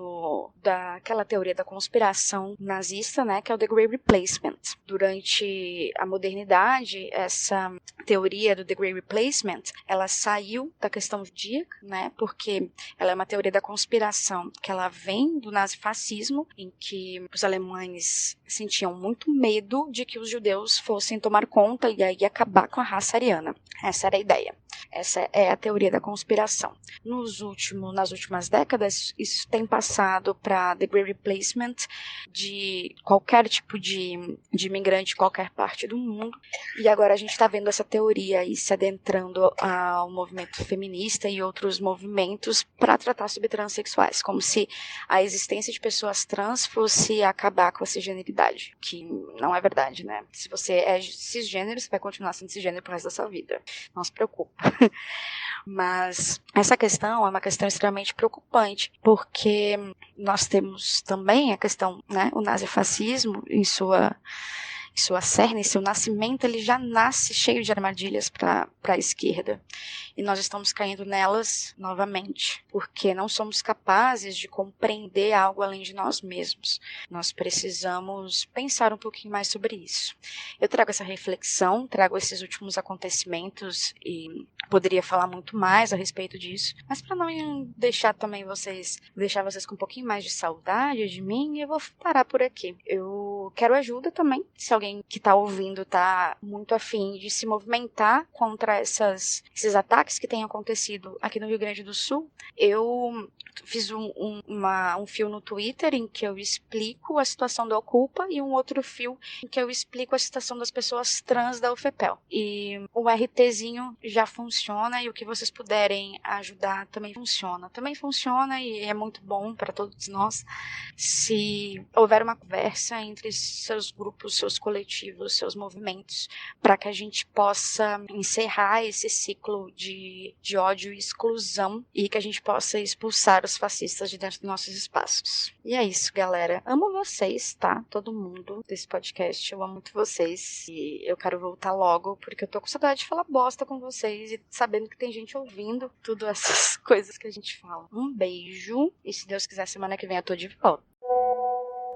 [SPEAKER 3] daquela teoria da conspiração nazista, né, que é o The Great Replacement. Durante a modernidade, essa teoria do The Great Replacement, ela saiu da questão judaica, né, porque ela é uma teoria da conspiração que ela vem do nazifascismo, em que os alemães sentiam muito medo de que os judeus fossem tomar conta e aí acabar com a raça ariana. Essa era a ideia. Essa é a teoria da conspiração. Nas últimas décadas, isso tem passado para the Great Replacement de qualquer tipo de imigrante de qualquer parte do mundo. E agora a gente está vendo essa teoria aí se adentrando ao movimento feminista e outros movimentos para tratar sobre transexuais, como se a existência de pessoas trans fosse acabar com a cisgeneridade, que não é verdade, né? Se você é cisgênero, você vai continuar sendo cisgênero pro resto da sua vida. Não se preocupa. Mas essa questão é uma questão extremamente preocupante, porque nós temos também a questão, né, o nazifascismo em sua cerne, seu nascimento, ele já nasce cheio de armadilhas para a esquerda. E nós estamos caindo nelas novamente, porque não somos capazes de compreender algo além de nós mesmos. Nós precisamos pensar um pouquinho mais sobre isso. Eu trago essa reflexão, trago esses últimos acontecimentos e poderia falar muito mais a respeito disso, mas para não deixar vocês com um pouquinho mais de saudade de mim, eu vou parar por aqui. Eu quero ajuda também, se alguém que está ouvindo está muito afim de se movimentar contra esses ataques que têm acontecido aqui no Rio Grande do Sul. Eu fiz um fio no Twitter em que eu explico a situação da Ocupa e um outro fio em que eu explico a situação das pessoas trans da UFPEL. E o RTzinho já funciona e o que vocês puderem ajudar também funciona. Também funciona e é muito bom para todos nós se houver uma conversa entre seus grupos, seus coletivos, seus movimentos, para que a gente possa encerrar esse ciclo de ódio e exclusão e que a gente possa expulsar os fascistas de dentro dos nossos espaços. E é isso, galera. Amo vocês, tá? Todo mundo desse podcast. Eu amo muito vocês. E eu quero voltar logo, porque eu tô com saudade de falar bosta com vocês e sabendo que tem gente ouvindo tudo essas coisas que a gente fala. Um beijo. E se Deus quiser, semana que vem eu tô de volta.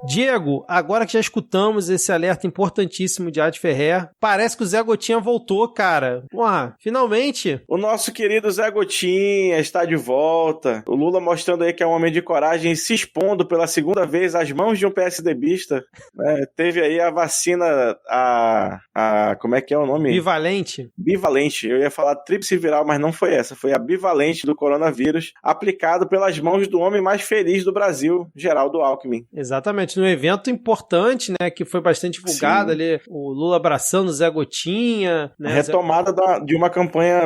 [SPEAKER 2] Diego, agora que já escutamos esse alerta importantíssimo de Adi Ferrer, parece que o Zé Gotinha voltou, cara. Porra, finalmente.
[SPEAKER 1] O nosso querido Zé Gotinha está de volta. O Lula mostrando aí que é um homem de coragem, se expondo pela segunda vez às mãos de um PSDBista. Teve aí a vacina, como é que é o nome?
[SPEAKER 2] Bivalente.
[SPEAKER 1] Bivalente. Eu ia falar tríplice viral, mas não foi essa. Foi a bivalente do coronavírus, aplicado pelas mãos do homem mais feliz do Brasil, Geraldo Alckmin.
[SPEAKER 2] Exatamente. Num evento importante, né, que foi bastante divulgado. Sim. Ali, o Lula abraçando o Zé Gotinha, né?
[SPEAKER 1] Retomada de uma campanha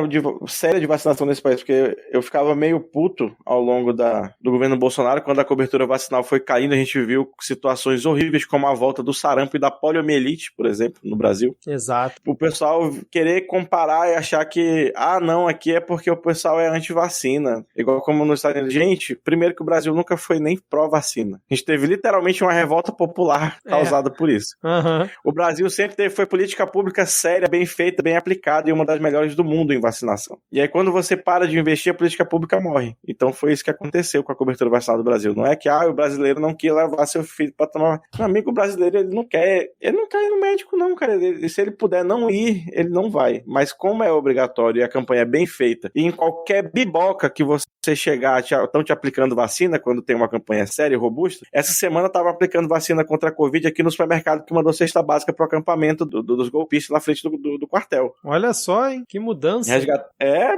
[SPEAKER 1] séria de vacinação nesse país, porque eu ficava meio puto ao longo do governo Bolsonaro, quando a cobertura vacinal foi caindo, a gente viu situações horríveis, como a volta do sarampo e da poliomielite, por exemplo, no Brasil.
[SPEAKER 2] Exato.
[SPEAKER 1] O pessoal querer comparar e achar que, não, aqui é porque o pessoal é anti-vacina, igual como nos Estados Unidos. Gente, primeiro que o Brasil nunca foi nem pró-vacina. A gente teve literalmente uma revolta popular causada por isso.
[SPEAKER 2] Uhum.
[SPEAKER 1] O Brasil sempre foi política pública séria, bem feita, bem aplicada e uma das melhores do mundo em vacinação. E aí quando você para de investir, a política pública morre. Então foi isso que aconteceu com a cobertura vacinal do Brasil. Não é que o brasileiro não quer levar seu filho para tomar... Meu amigo, o brasileiro, ele não quer ir no médico não, cara. Se ele puder não ir, ele não vai. Mas como é obrigatório e a campanha é bem feita, e em qualquer biboca que você chegar, estão te aplicando vacina, quando tem uma campanha séria e robusta, essa semana tava aplicando vacina contra a Covid aqui no supermercado que mandou cesta básica pro acampamento dos golpistas na frente do quartel.
[SPEAKER 2] Olha só, hein? Que mudança.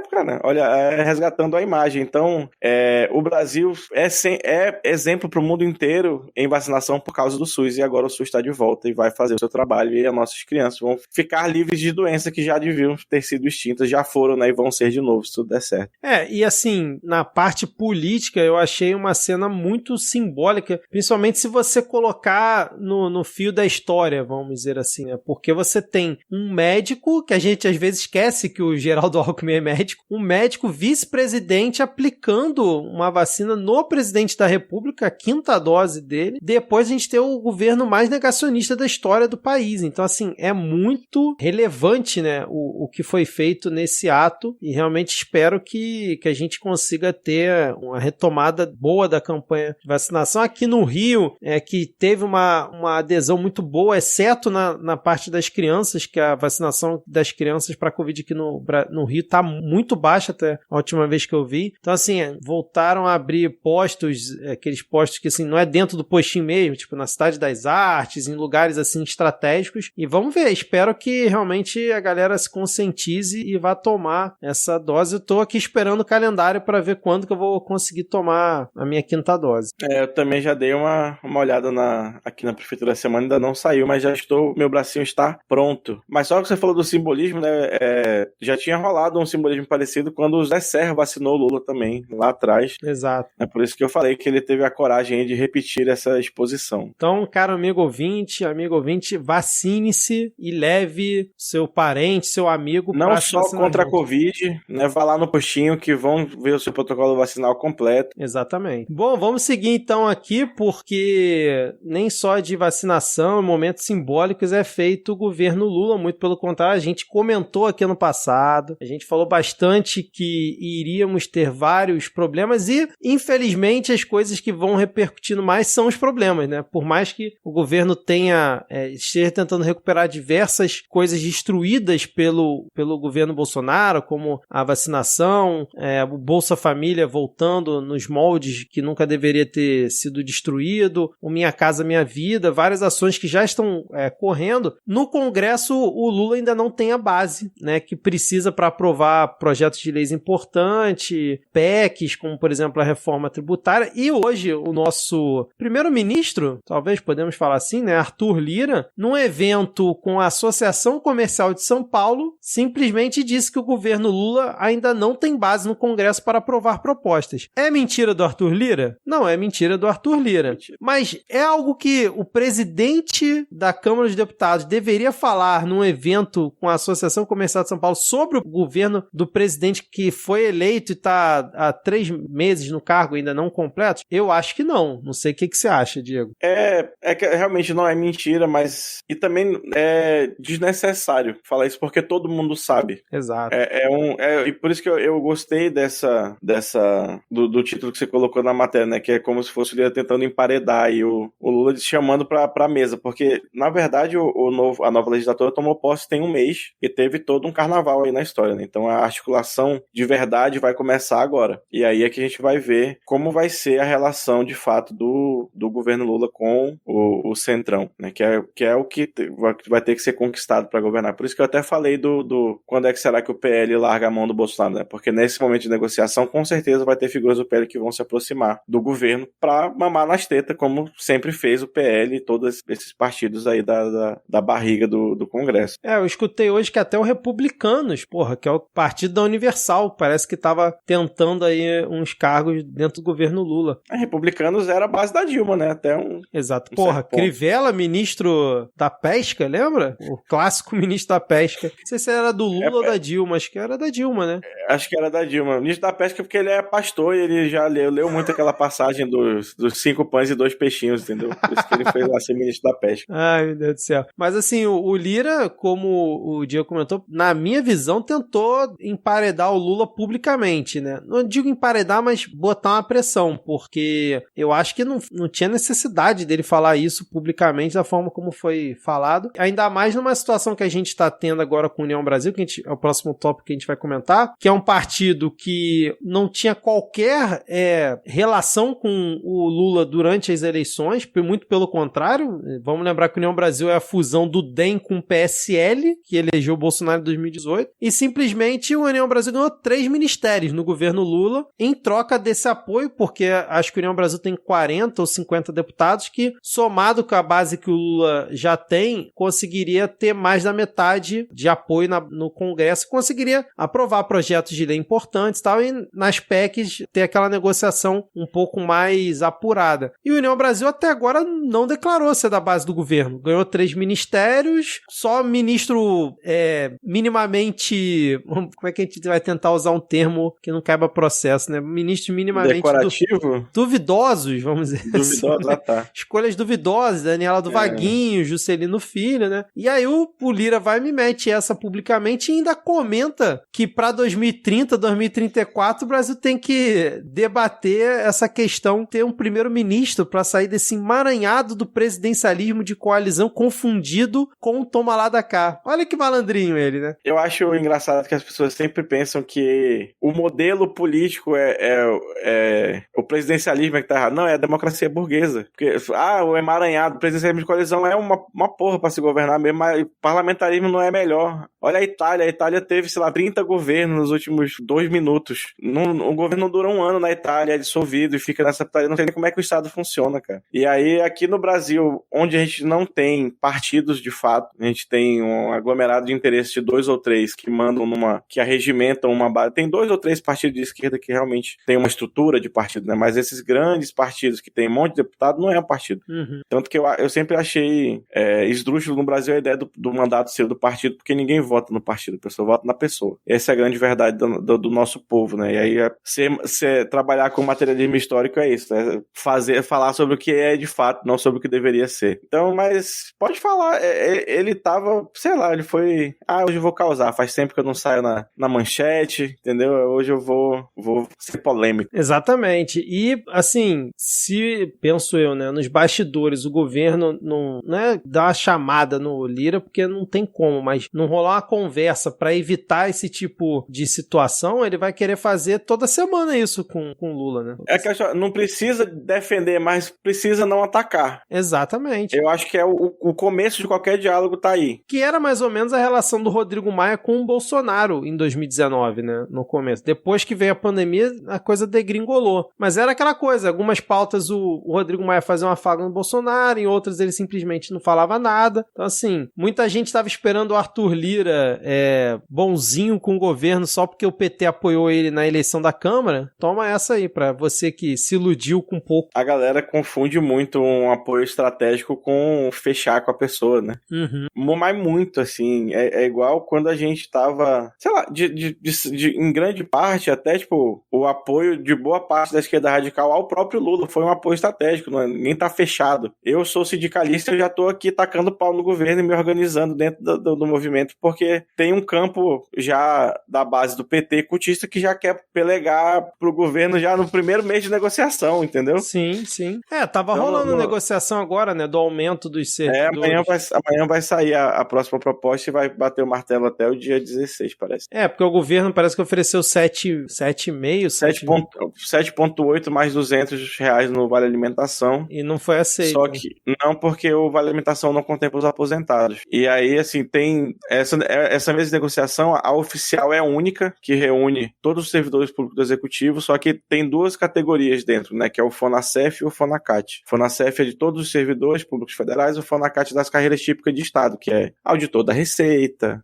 [SPEAKER 1] Cara, olha, resgatando a imagem. Então, o Brasil é exemplo pro mundo inteiro em vacinação por causa do SUS, e agora o SUS está de volta e vai fazer o seu trabalho, e as nossas crianças vão ficar livres de doença que já deviam ter sido extintas, já foram, né, e vão ser de novo, se tudo der certo.
[SPEAKER 2] E assim, na parte política, eu achei uma cena muito simbólica, principalmente se você colocar no fio da história, vamos dizer assim, né? Porque você tem um médico, que a gente às vezes esquece que o Geraldo Alckmin é médico, um médico vice-presidente aplicando uma vacina no presidente da República, a 5ª dose dele. Depois a gente tem o governo mais negacionista da história do país. Então, assim, é muito relevante, né, o que foi feito nesse ato, e realmente espero que a gente consiga ter uma retomada boa da campanha de vacinação. Aqui no Rio, né, que teve uma adesão muito boa, exceto na parte das crianças, que a vacinação das crianças para a Covid aqui no Rio está muito baixa até a última vez que eu vi. Então, assim, voltaram a abrir postos, aqueles postos que, assim, não é dentro do postinho mesmo, tipo na Cidade das Artes, em lugares, assim, estratégicos. E vamos ver, espero que realmente a galera se conscientize e vá tomar essa dose. Eu tô aqui esperando o calendário para ver quando que eu vou conseguir tomar a minha 5ª dose.
[SPEAKER 1] Eu também já dei uma olhada aqui na Prefeitura da semana, ainda não saiu, mas meu bracinho está pronto. Mas só que você falou do simbolismo, né? Já tinha rolado um simbolismo parecido quando o Zé Serra vacinou o Lula também, lá atrás.
[SPEAKER 2] Exato.
[SPEAKER 1] É por isso que eu falei que ele teve a coragem de repetir essa exposição.
[SPEAKER 2] Então, caro amigo ouvinte, vacine-se e leve seu parente, seu amigo
[SPEAKER 1] não
[SPEAKER 2] para
[SPEAKER 1] só contra a Covid, né? Vá lá no postinho que vão ver o seu protocolo vacinal completo.
[SPEAKER 2] Exatamente. Bom, vamos seguir então aqui, porque nem só de vacinação, momentos simbólicos é feito o governo Lula, muito pelo contrário, a gente comentou aqui ano passado, a gente falou bastante que iríamos ter vários problemas e, infelizmente, as coisas que vão repercutindo mais são os problemas, né? Por mais que o governo esteja tentando recuperar diversas coisas destruídas pelo governo Bolsonaro, como a vacinação, o Bolsa Família voltando nos moldes que nunca deveria ter sido destruído, o Minha Casa Minha Vida, várias ações que já estão correndo. No Congresso, o Lula ainda não tem a base, né, que precisa para aprovar projetos de leis importantes, PECs, como, por exemplo, a reforma tributária. E hoje, o nosso primeiro-ministro, talvez podemos falar assim, né, Arthur Lira, num evento com a Associação Comercial de São Paulo, simplesmente disse que o governo Lula ainda não tem base no Congresso para aprovar propostas. É mentira do Arthur Lira? Não é mentira do Arthur Lira.
[SPEAKER 1] Mentira.
[SPEAKER 2] Mas é algo que o presidente da Câmara dos Deputados deveria falar num evento com a Associação Comercial de São Paulo sobre o governo do presidente que foi eleito e está há 3 meses no cargo ainda não completo? Eu acho que não. Não sei o que você acha, Diego.
[SPEAKER 1] É que realmente não é mentira, mas... E também é desnecessário falar isso, porque todo mundo sabe.
[SPEAKER 2] Exato.
[SPEAKER 1] E por isso que eu gostei do título que você colocou na matéria, né? Que é como se fosse o Lira tentando emparedar aí o Lula chamando pra mesa, porque, na verdade, a nova legislatura tomou posse tem um mês e teve todo um carnaval aí na história, né? Então a articulação de verdade vai começar agora. E aí é que a gente vai ver como vai ser a relação, de fato, do governo Lula com o Centrão, né? Que é o que vai ter que ser conquistado para governar. Por isso que eu até falei do quando é que será que o PL larga a mão do Bolsonaro, né? Porque nesse momento de negociação, com certeza vai ter figuras do PL que vão se aproximar do governo para mamar nas tetas, como sempre fez o PL e todos esses partidos aí da barriga do Congresso.
[SPEAKER 2] Eu escutei hoje que até o Republicanos, que é o partido da Universal, parece que estava tentando aí uns cargos dentro do governo Lula.
[SPEAKER 1] Republicanos era a base da Dilma, né?
[SPEAKER 2] Exato. Crivella, ministro da Pesca, lembra? O clássico ministro da Pesca. Não sei se era do Lula ou da Dilma, acho que era da Dilma, né?
[SPEAKER 1] Acho que era da Dilma. O ministro da Pesca porque ele é pastor e ele já leu muito aquela passagem dos 5 pães e 2 peixinhos, entendeu? Por isso que ele foi lá ser ministro da Pesca.
[SPEAKER 2] Ai, meu Deus do céu. Mas assim, o Lira, como o Diego comentou, na minha visão, tentou emparedar o Lula publicamente, né? Não digo emparedar, mas botar uma pressão, porque eu acho que não tinha necessidade dele falar isso publicamente da forma como foi falado. Ainda mais numa situação que a gente está tendo agora com a União Brasil, que é o próximo tópico que a gente vai comentar, que é um partido que não tinha qualquer relação com o Lula durante as eleições, muito pelo contrário. Vamos lembrar que a União Brasil é a fusão do DEM com o PSL, que elegeu o Bolsonaro em 2018, e simplesmente a União Brasil ganhou 3 ministérios no governo Lula em troca desse apoio, porque acho que a União Brasil tem 40 ou 50 deputados que, somado com a base que o Lula já tem, conseguiria ter mais da metade de apoio no Congresso, conseguiria aprovar projetos de lei importantes e tal, e nas PECs ter aquela negociação um pouco mais apurada. E a União Brasil até agora não declarou ser da base do governo. Ganhou 3 ministérios, só ministro minimamente... Como é que a gente vai tentar usar um termo que não caiba processo, né? Ministros minimamente...
[SPEAKER 1] Decorativo?
[SPEAKER 2] Duvidosos, vamos dizer
[SPEAKER 1] Duvidosos,
[SPEAKER 2] assim.
[SPEAKER 1] tá.
[SPEAKER 2] Escolhas duvidosas, Daniela do Vaguinho, Juscelino Filho, né? E aí o Lira vai e me mete essa publicamente e ainda comenta que para 2030, 2034, o Brasil tem que debater essa questão, ter um primeiro-ministro para sair sair desse emaranhado do presidencialismo de coalizão confundido com o toma lá da cá. Olha que malandrinho ele, né?
[SPEAKER 1] Eu acho engraçado que as pessoas sempre pensam que o modelo político é o presidencialismo que tá errado. Não, é a democracia burguesa. Porque, o emaranhado, o presidencialismo de coalizão é uma porra pra se governar mesmo, mas o parlamentarismo não é melhor. Olha a Itália teve, sei lá, 30 governos nos últimos 2 minutos. O governo não dura um ano na Itália, é dissolvido e fica nessa putaria. Não sei nem como é que o Estado funciona, cara. E aí, aqui no Brasil, onde a gente não tem partidos de fato, a gente tem um aglomerado de interesse de 2 ou 3 que mandam que arregimentam uma base. Tem 2 ou 3 partidos de esquerda que realmente tem uma estrutura de partido, né? Mas esses grandes partidos que tem um monte de deputado não é um partido.
[SPEAKER 2] Uhum.
[SPEAKER 1] Tanto que eu sempre achei esdrúxulo no Brasil a ideia do mandato ser do partido, porque ninguém vota no partido, a pessoa vota na pessoa. Essa é a grande verdade do nosso povo, né? E aí, trabalhar com materialismo histórico é isso, né? Falar sobre o que é de fato, não sobre o que deveria ser. Então, mas pode falar, ele tava, sei lá, ele foi, hoje eu vou causar, faz tempo que eu não saio na manchete, entendeu? Hoje eu vou ser polêmico.
[SPEAKER 2] Exatamente. E, assim, se, penso eu, né, nos bastidores, o governo não é dar uma chamada no Lira, porque não tem como, mas não rolar uma conversa para evitar esse tipo de situação, ele vai querer fazer toda semana isso com o Lula, né?
[SPEAKER 1] É que não precisa defender, mas precisa não atacar.
[SPEAKER 2] Exatamente.
[SPEAKER 1] Eu acho que o começo de qualquer diálogo tá aí.
[SPEAKER 2] Que era mais ou menos a relação do Rodrigo Maia com o Bolsonaro em 2019, né? No começo. Depois que veio a pandemia, a coisa degringolou. Mas era aquela coisa, algumas pautas o Rodrigo Maia fazia uma afago no Bolsonaro, em outras ele simplesmente não falava nada. Então, assim, muita gente estava esperando o Arthur Lira bonzinho com o governo só porque o PT apoiou ele na eleição da Câmara. Toma essa aí, pra você que se iludiu com um pouco.
[SPEAKER 1] A galera confunde muito um apoio estratégico com fechar com a pessoa, né?
[SPEAKER 2] Uhum.
[SPEAKER 1] Mas muito, assim, é igual quando a gente tava, sei lá, em grande parte, até, tipo, o apoio de boa parte da esquerda radical ao próprio Lula foi um apoio estratégico, ninguém tá fechado. Eu sou sindicalista, eu já tô aqui tacando pau no governo e me organizando dentro do movimento, porque tem um campo já da base do PT cutista que já quer pelegar pro governo já no primeiro mês de negociação, entendeu?
[SPEAKER 2] Sim. Tava rolando negociação agora, né, do aumento dos servidores.
[SPEAKER 1] Amanhã vai sair a próxima proposta e vai bater o martelo até o dia 16, parece.
[SPEAKER 2] Porque o governo parece que ofereceu 7,5,
[SPEAKER 1] 7,8 mais R$200 no Vale Alimentação.
[SPEAKER 2] E não foi aceito.
[SPEAKER 1] Só que não, porque o Vale Alimentação não contempla os aposentados. E aí, assim, tem essa mesma negociação, a oficial é única, que reúne todos os servidores públicos do Executivo, só que tem 2 categorias dentro, né, que é o FONASEF e o FONACAT. O FONASEF é de todos os servidores públicos federais, o FONACAT das carreiras típicas de Estado, que é auditor da Receita,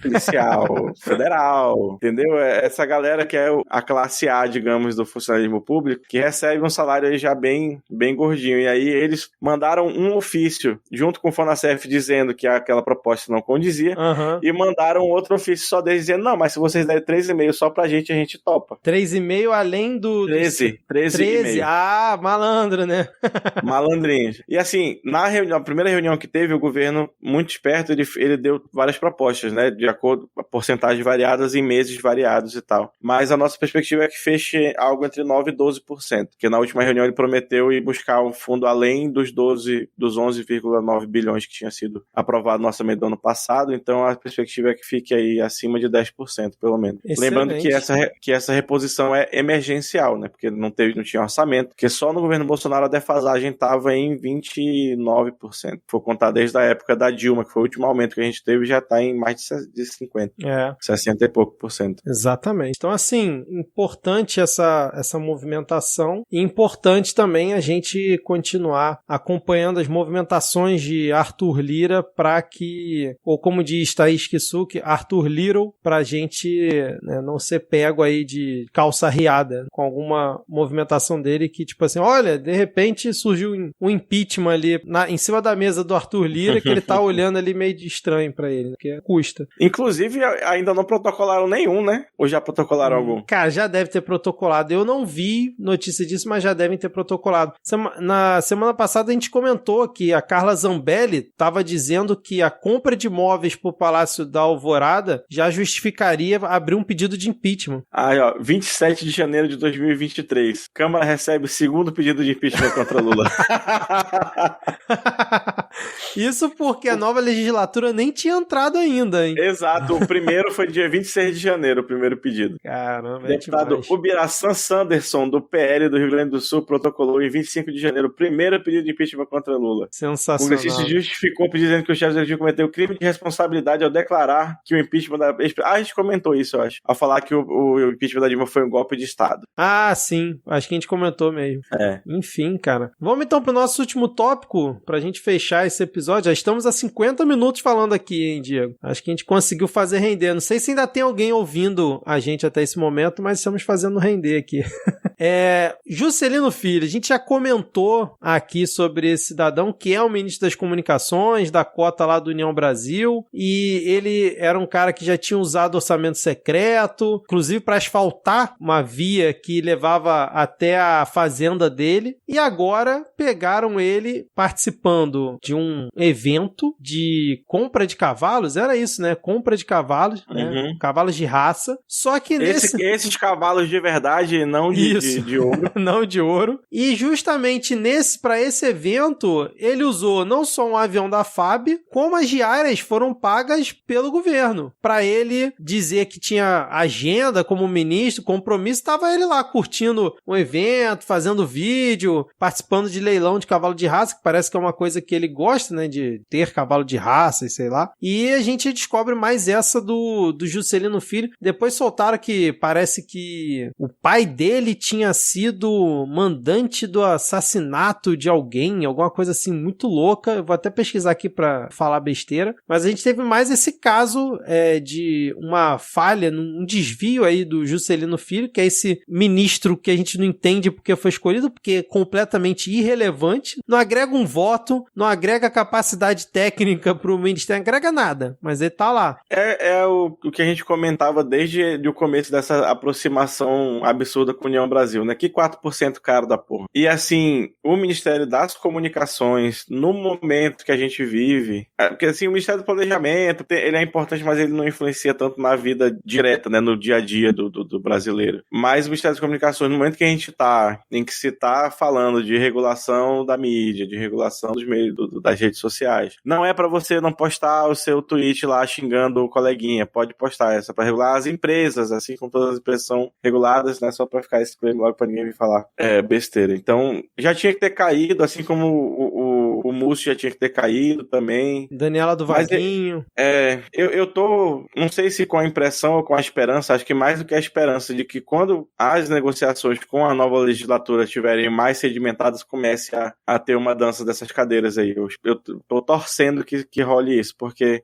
[SPEAKER 1] policial, federal, entendeu? Essa galera que é a classe A, digamos, do funcionalismo público, que recebe um salário aí já bem gordinho. E aí eles mandaram um ofício junto com o FONASEF dizendo que aquela proposta não condizia, e mandaram outro ofício só deles dizendo, não, mas se vocês derem 3,5 só pra gente, a gente topa.
[SPEAKER 2] 3,5 além do... 13? Ah, malandro, né?
[SPEAKER 1] Malandrinhos. E assim, na primeira reunião que teve, o governo, muito esperto, ele deu várias propostas, né, de acordo com porcentagens variadas em meses variados e tal. Mas a nossa perspectiva é que feche algo entre 9% e 12%, porque na última reunião ele prometeu ir buscar um fundo além dos 11,9 bilhões que tinha sido aprovado no orçamento do ano passado, então a perspectiva é que fique aí acima de 10%, pelo menos.
[SPEAKER 2] Excelente.
[SPEAKER 1] Lembrando que essa reposição é emergencial, né, porque não tinha orçamento, porque só no governo Bolsonaro a defasagem estava em 29%. Foi contar desde a época da Dilma, que foi o último aumento que a gente teve, já está em mais de 50%. 60 e pouco por cento.
[SPEAKER 2] Exatamente. Então, assim, importante essa movimentação e importante também a gente continuar acompanhando as movimentações de Arthur Lira para que, ou como diz Thaís Kisuki, Arthur Little, para a gente, né, não ser pego aí de calça riada com alguma movimentação dele que, tipo assim, olha, de repente surgiu um impeachment ali em cima da mesa do Arthur Lira que ele tá olhando ali meio de estranho pra ele, porque custa.
[SPEAKER 1] Inclusive, ainda não protocolaram nenhum, né? Ou já protocolaram algum?
[SPEAKER 2] Cara, já deve ter protocolado. Eu não vi notícia disso, mas já devem ter protocolado. Na semana passada a gente comentou que a Carla Zambelli tava dizendo que a compra de imóveis pro Palácio da Alvorada já justificaria abrir um pedido de impeachment.
[SPEAKER 1] 27 de janeiro de 2023. Câmara recebe o segundo pedido de impeachment impeachment contra Lula.
[SPEAKER 2] Isso porque a nova legislatura nem tinha entrado ainda, hein?
[SPEAKER 1] Exato, o primeiro foi dia 26 de janeiro, o primeiro pedido.
[SPEAKER 2] Caramba,
[SPEAKER 1] Deputado Ubiraçan Sanderson, do PL do Rio Grande do Sul, protocolou em 25 de janeiro o primeiro pedido de impeachment contra Lula.
[SPEAKER 2] Sensacional.
[SPEAKER 1] O congressista justificou dizendo que o chefe do executivo cometeu crime de responsabilidade ao declarar que o impeachment da... a gente comentou isso, eu acho. Ao falar que o impeachment da Dilma foi um golpe de Estado.
[SPEAKER 2] Ah, sim. Acho que a gente comentou mesmo. Enfim, cara. Vamos então pro nosso último tópico, pra gente fechar esse episódio. Já estamos há 50 minutos falando aqui, hein, Diego? Acho que a gente conseguiu fazer render. Não sei se ainda tem alguém ouvindo a gente até esse momento, mas estamos fazendo render aqui. Juscelino Filho, a gente já comentou aqui sobre esse cidadão que é o ministro das Comunicações, da cota lá do União Brasil, e ele era um cara que já tinha usado orçamento secreto, inclusive para asfaltar uma via que levava até a fazenda dele, e agora pegaram ele participando de um evento de compra de cavalos, era isso, né? Compra de cavalos, né? Cavalos de raça, só que
[SPEAKER 1] esses cavalos de verdade, não de ouro.
[SPEAKER 2] Não de ouro. E justamente para esse evento, ele usou não só um avião da FAB, como as diárias foram pagas pelo governo. Para ele dizer que tinha agenda como ministro, compromisso, estava ele lá curtindo o evento, fazendo vídeo, participando de leilão de cavalo de raça, que parece que é uma coisa que ele gosta, né, de ter cavalo de raça e sei lá. E a gente descobre mais essa do Juscelino Filho. Depois soltaram que parece que o pai dele tinha sido mandante do assassinato de alguém, alguma coisa assim muito louca. Eu vou até pesquisar aqui pra falar besteira. Mas a gente teve mais esse caso de uma falha, um desvio aí do Juscelino Filho, que é esse ministro que a gente não entende porque foi escolhido, porque é completamente irrelevante, não agrega um voto, não agrega capacidade técnica pro ministério, não agrega nada, mas ele tá lá.
[SPEAKER 1] É o que a gente comentava desde o começo dessa aproximação absurda com a União Brasil, né? Que 4% caro da porra. E assim, o Ministério das Comunicações, no momento que a gente vive, porque assim, o Ministério do Planejamento, ele é importante, mas ele não influencia tanto na vida direta, né? No dia a dia do brasileiro. Mas o Ministério das Comunicações, no momento que a gente tá, em que se tá falando de regulação da mídia, de regulação dos meios, das redes sociais, não é pra você não postar o seu tweet lá xingando o coleguinha, pode postar, essa pra regular as empresas, assim como todas as empresas são reguladas, né? Só pra ficar esse problema logo pra ninguém me falar besteira. Então, já tinha que ter caído, assim como o Múcio já tinha que ter caído também.
[SPEAKER 2] Daniela do Vaguinho.
[SPEAKER 1] Eu tô, não sei se com a impressão ou com a esperança, acho que mais do que a esperança de que quando as negociações com a nova legislatura estiverem mais sedimentadas, comece a ter uma dança dessas cadeiras aí. Eu tô torcendo que role isso, porque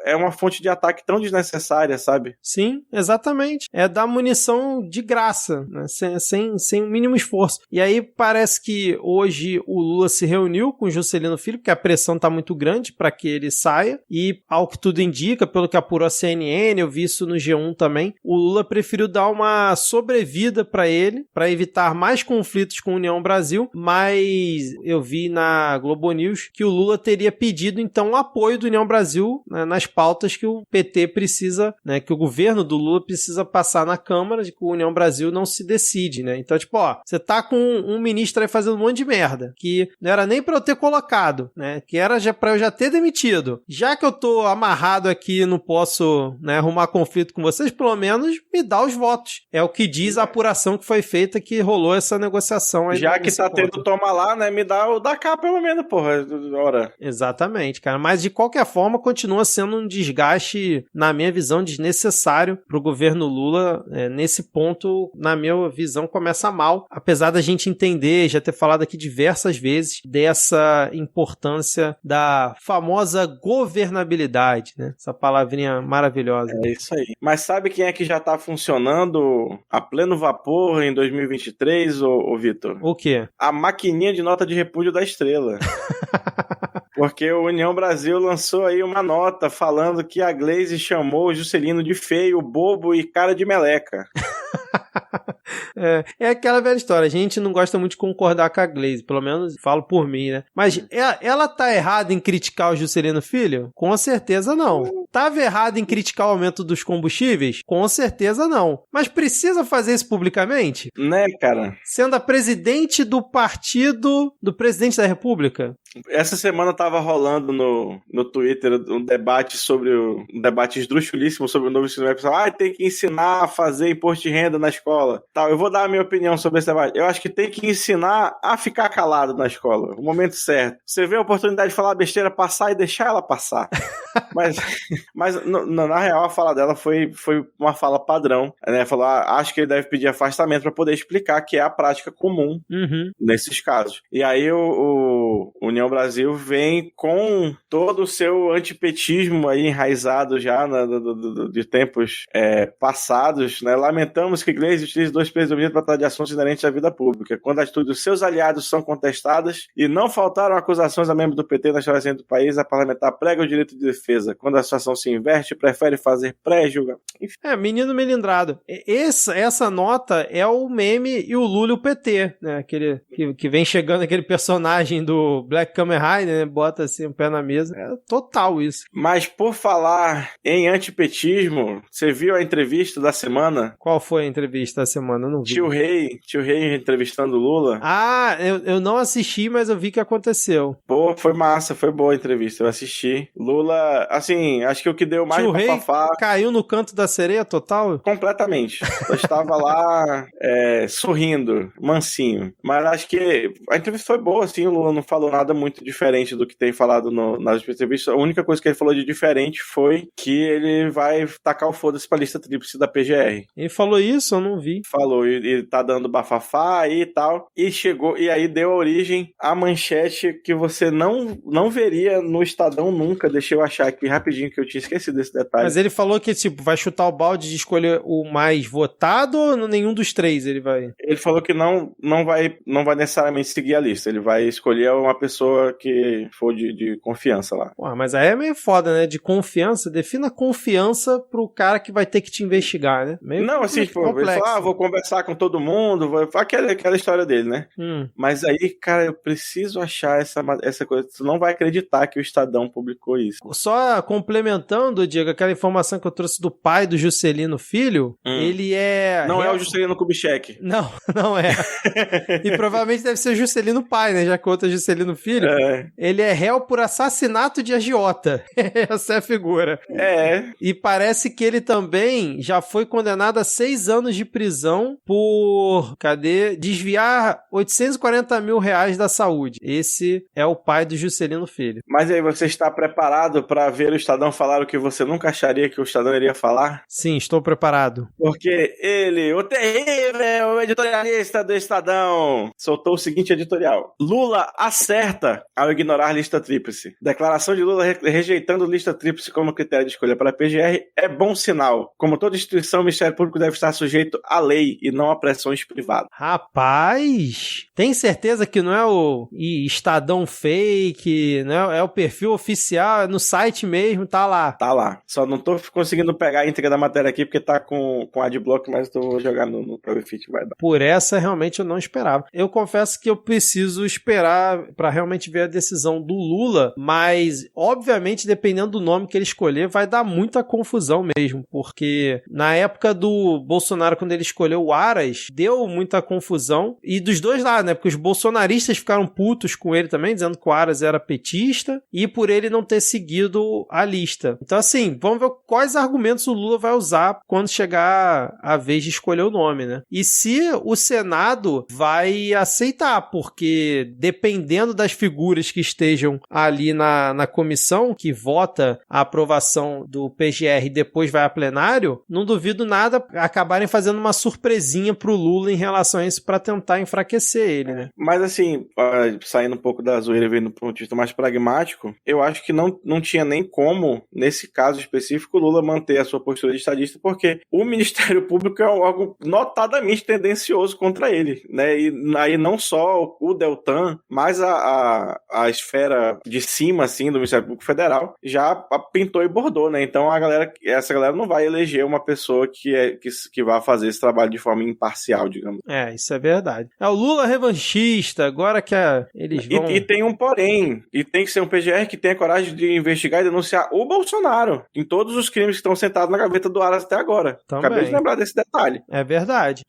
[SPEAKER 1] é uma fonte de ataque tão desnecessária, sabe?
[SPEAKER 2] Sim, exatamente. É dar munição de graça, né? Sem o mínimo esforço. E aí parece que hoje o Lula se reuniu com o Juscelino Filho, porque a pressão tá muito grande para que ele saia, e ao que tudo indica, pelo que apurou a CNN, eu vi isso no G1 também, o Lula preferiu dar uma sobrevida para ele, para evitar mais conflitos com a União Brasil, mas eu vi na Globo News que o Lula teria pedido então o apoio do União Brasil, né, nas pautas que o PT precisa, né, que o governo do Lula precisa passar na Câmara, de que o União Brasil não se decide, né? Então, tipo, você tá com um ministro aí fazendo um monte de merda, que não era nem pra eu ter colocado, né? Que era já pra eu já ter demitido. Já que eu tô amarrado aqui e não posso, né, arrumar conflito com vocês, pelo menos me dá os votos. É o que diz a apuração que foi feita, que rolou essa negociação aí.
[SPEAKER 1] Já que tá tendo toma lá, né? Me dá o da cá, pelo menos, porra. Ora.
[SPEAKER 2] Exatamente, cara. Mas de qualquer forma, continua sendo um desgaste, na minha visão, desnecessário pro governo Lula. Nesse ponto, na minha visão, começa mal. Apesar da gente entender, já ter falado aqui diversas vezes, dessa importância da famosa governabilidade, né? Essa palavrinha maravilhosa.
[SPEAKER 1] É isso aí. Mas sabe quem é que já tá funcionando a pleno vapor em 2023, ô Vitor?
[SPEAKER 2] O quê?
[SPEAKER 1] A maquininha de nota de repúdio da Estrela. Porque o União Brasil lançou aí uma nota falando que a Glaze chamou o Juscelino de feio, bobo e cara de meleca.
[SPEAKER 2] É aquela velha história, a gente não gosta muito de concordar com a Glaze, pelo menos falo por mim, né? Mas ela tá errada em criticar o Juscelino Filho? Com certeza não. Tava errada em criticar o aumento dos combustíveis? Com certeza não. Mas precisa fazer isso publicamente?
[SPEAKER 1] Né, cara?
[SPEAKER 2] Sendo a presidente do partido do presidente da República?
[SPEAKER 1] Essa semana tava rolando no Twitter um debate um debate esdrúxulíssimo sobre o novo ensino médio. Tem que ensinar a fazer imposto de renda na escola. Tal, eu vou dar a minha opinião sobre esse debate. Eu acho que tem que ensinar a ficar calado na escola, no momento certo. Você vê a oportunidade de falar besteira, passar e deixar ela passar. Mas na real, a fala dela foi uma fala padrão, né? Falou, acho que ele deve pedir afastamento para poder explicar que é a prática comum nesses casos. E aí o União Brasil vem com todo o seu antipetismo aí enraizado já de tempos passados, né? Lamentamos que Gleisi utilize 2 pesos medidas para tratar de assuntos inerentes à vida pública, quando as atitudes dos seus aliados são contestadas e não faltaram acusações a membros do PT na história do país, a parlamentar prega o direito de defesa. Quando a situação se inverte, prefere fazer pré-julgamento.
[SPEAKER 2] Menino melindrado. Essa nota é o meme e o Lula e o PT, né? Aquele que vem chegando, aquele personagem do Black Kamen Rider, né? Bota assim o pé na mesa. É total isso.
[SPEAKER 1] Mas por falar em antipetismo, você viu a entrevista da semana?
[SPEAKER 2] Qual foi a entrevista da semana? Eu não vi.
[SPEAKER 1] Tio Rei entrevistando o Lula.
[SPEAKER 2] Eu não assisti, mas eu vi que aconteceu.
[SPEAKER 1] Pô, foi massa, foi boa a entrevista, eu assisti. Lula, assim, acho que o que deu mais
[SPEAKER 2] Tio Rei
[SPEAKER 1] bafafá...
[SPEAKER 2] caiu no canto da sereia total?
[SPEAKER 1] Completamente. Eu estava lá sorrindo, mansinho. Mas acho que a entrevista foi boa, assim, o Lula não falou nada muito diferente do que tem falado nas entrevistas. A única coisa que ele falou de diferente foi que ele vai tacar o foda-se pra lista tríplice da PGR.
[SPEAKER 2] Ele falou isso? Eu não vi.
[SPEAKER 1] Falou, e tá dando bafafá aí e tal. E chegou, e aí deu origem à manchete que você não veria no Estadão nunca. Deixa eu achar aqui rapidinho que eu tinha esquecido desse detalhe.
[SPEAKER 2] Mas ele falou que, vai chutar o balde de escolher o mais votado ou nenhum dos 3 ele vai?
[SPEAKER 1] Ele falou que não vai necessariamente seguir a lista. Ele vai escolher uma pessoa que for de confiança lá.
[SPEAKER 2] Mas aí é meio foda, né? De confiança. Defina confiança pro cara que vai ter que te investigar, né?
[SPEAKER 1] Não, assim, ele falou, vou conversar com todo mundo, aquela história dele, né? Mas aí, cara, eu preciso achar essa coisa. Você não vai acreditar que o Estadão publicou isso.
[SPEAKER 2] Só complementando, Diego, aquela informação que eu trouxe do pai do Juscelino Filho, ele é...
[SPEAKER 1] Não é o Juscelino Kubitschek.
[SPEAKER 2] Não é. E provavelmente deve ser o Juscelino pai, né? Já que o outro é Juscelino Filho. Ele é réu por assassinato de agiota. Essa é a figura. E parece que ele também já foi condenado a 6 anos de prisão por, desviar 840 mil reais da saúde. Esse é o pai do Juscelino Filho.
[SPEAKER 1] Mas aí, você está preparado para ver o Estadão falar o que você nunca acharia que o Estadão iria falar?
[SPEAKER 2] Sim, estou preparado.
[SPEAKER 1] Porque ele, o terrível editorialista do Estadão, soltou o seguinte editorial: Lula acerta ao ignorar lista tríplice. Declaração de Lula rejeitando lista tríplice como critério de escolha para a PGR é bom sinal. Como toda instituição, o Ministério Público deve estar sujeito à lei e não a pressões privadas.
[SPEAKER 2] Rapaz, tem certeza que não é o Estadão fake, não é o perfil oficial, é no site mesmo, tá lá.
[SPEAKER 1] Tá lá. Só não tô conseguindo pegar a íntegra da matéria aqui porque tá com adblock, mas eu vou jogar no Profit, vai dar.
[SPEAKER 2] Por essa, realmente, eu não esperava. Eu confesso que eu preciso esperar pra realmente ver a decisão do Lula, mas, obviamente, dependendo do nome que ele escolher, vai dar muita confusão mesmo, porque na época do Bolsonaro, quando ele escolheu o Aras, deu muita confusão, e dos dois lados, né, porque os bolsonaristas ficaram putos com ele também, dizendo que o Aras era petista, e por ele não ter seguido a lista. Então, assim, vamos ver quais argumentos o Lula vai usar quando chegar a vez de escolher o nome, né? E se o Senado vai aceitar, porque dependendo das figuras que estejam ali na comissão, que vota a aprovação do PGR e depois vai a plenário, não duvido nada acabarem fazendo uma surpresinha pro Lula em relação a isso para tentar enfraquecer ele, né?
[SPEAKER 1] Mas assim, saindo um pouco da zoeira e vendo do ponto de vista mais pragmático, eu acho que não tinha nem como, nesse caso específico, o Lula manter a sua postura de estadista, porque o Ministério Público é algo notadamente tendencioso contra ele, né? E aí não só o Deltan, mas a esfera de cima, assim, do Ministério Público Federal já pintou e bordou, né? Então essa galera não vai eleger uma pessoa que vai fazer esse trabalho de forma imparcial, digamos.
[SPEAKER 2] Isso é verdade. É o Lula revanchista, agora que eles vão...
[SPEAKER 1] E tem um porém, e tem que ser um PGR que tenha coragem de investigar e denunciar o Bolsonaro em todos os crimes que estão sentados na gaveta do Aras até agora.
[SPEAKER 2] Também.
[SPEAKER 1] Acabei de lembrar desse detalhe.
[SPEAKER 2] É verdade.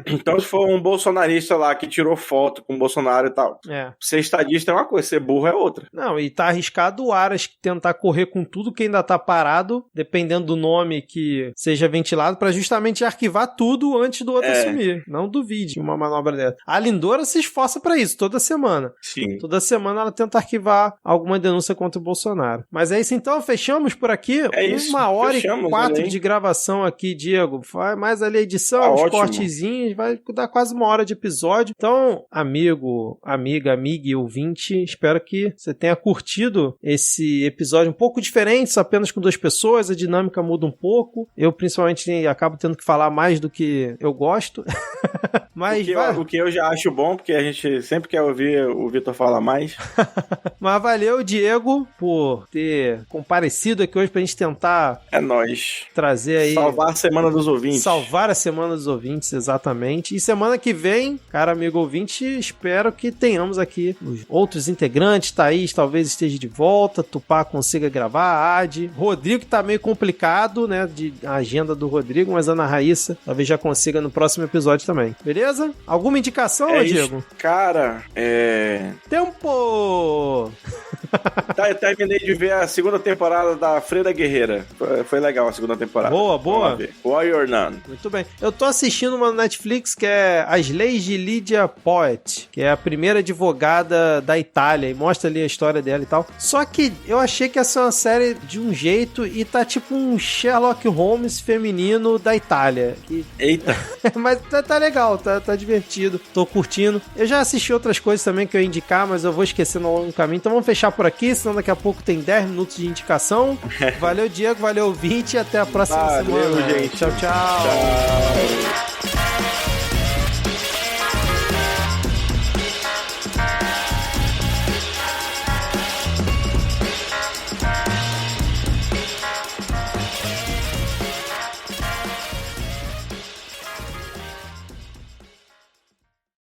[SPEAKER 1] Então, se for um bolsonarista lá que tirou foto com o Bolsonaro e tal, ser estadista é uma coisa, ser burro é outra.
[SPEAKER 2] Não, e tá arriscado o Aras tentar correr com tudo que ainda tá parado, dependendo do nome que seja ventilado, pra justamente arquivar tudo antes do outro assumir. Não duvide uma manobra dessa. A Lindora se esforça pra isso, toda semana.
[SPEAKER 1] Sim.
[SPEAKER 2] Toda semana ela tenta arquivar alguma denúncia contra o Bolsonaro. Mas é isso então, fechamos por aqui.
[SPEAKER 1] Isso,
[SPEAKER 2] 1h04 de gravação aqui, Diego. Faz mais ali a edição, os cortezinhos, vai dar quase 1 hora de episódio. Então, amigo, amiga e ouvinte, espero que você tenha curtido esse episódio um pouco diferente, só apenas com 2 pessoas, a dinâmica muda um pouco. Eu, principalmente, acabo tendo que falar mais do que eu gosto. Mas
[SPEAKER 1] o que eu já acho bom, porque a gente sempre quer ouvir o Vitor falar mais.
[SPEAKER 2] Mas valeu, Diego, por ter comparecido aqui hoje pra gente tentar...
[SPEAKER 1] É nóis.
[SPEAKER 2] Trazer aí...
[SPEAKER 1] Salvar a semana dos ouvintes.
[SPEAKER 2] Salvar a semana dos ouvintes, exatamente. E semana que vem, cara amigo ouvinte, espero que tenhamos aqui os outros integrantes. Thaís talvez esteja de volta, Tupá consiga gravar, Adi, Rodrigo que tá meio complicado, né, a agenda do Rodrigo, mas Ana Raíssa talvez já consiga no próximo episódio também. Beleza? Alguma indicação, Diego?
[SPEAKER 1] Cara,
[SPEAKER 2] Tempo!
[SPEAKER 1] Eu terminei de ver a segunda temporada da Freda Guerreira. Foi legal a segunda temporada.
[SPEAKER 2] Boa.
[SPEAKER 1] Warrior None.
[SPEAKER 2] Muito bem. Eu tô assistindo uma no Netflix que é As Leis de Lydia Poet, que é a primeira advogada da Itália, e mostra ali a história dela e tal. Só que eu achei que essa é uma série de um jeito e tá tipo um Sherlock Holmes feminino da Itália.
[SPEAKER 1] Eita!
[SPEAKER 2] Mas tá legal, tá divertido. Tô curtindo. Eu já assisti outras coisas também que eu ia indicar, mas eu vou esquecendo ao longo do caminho. Então vamos fechar por aqui, senão daqui a pouco tem 10 minutos de indicação. Valeu, Diego, valeu, ouvinte, e até a próxima semana.
[SPEAKER 1] Valeu, gente.
[SPEAKER 2] Tchau.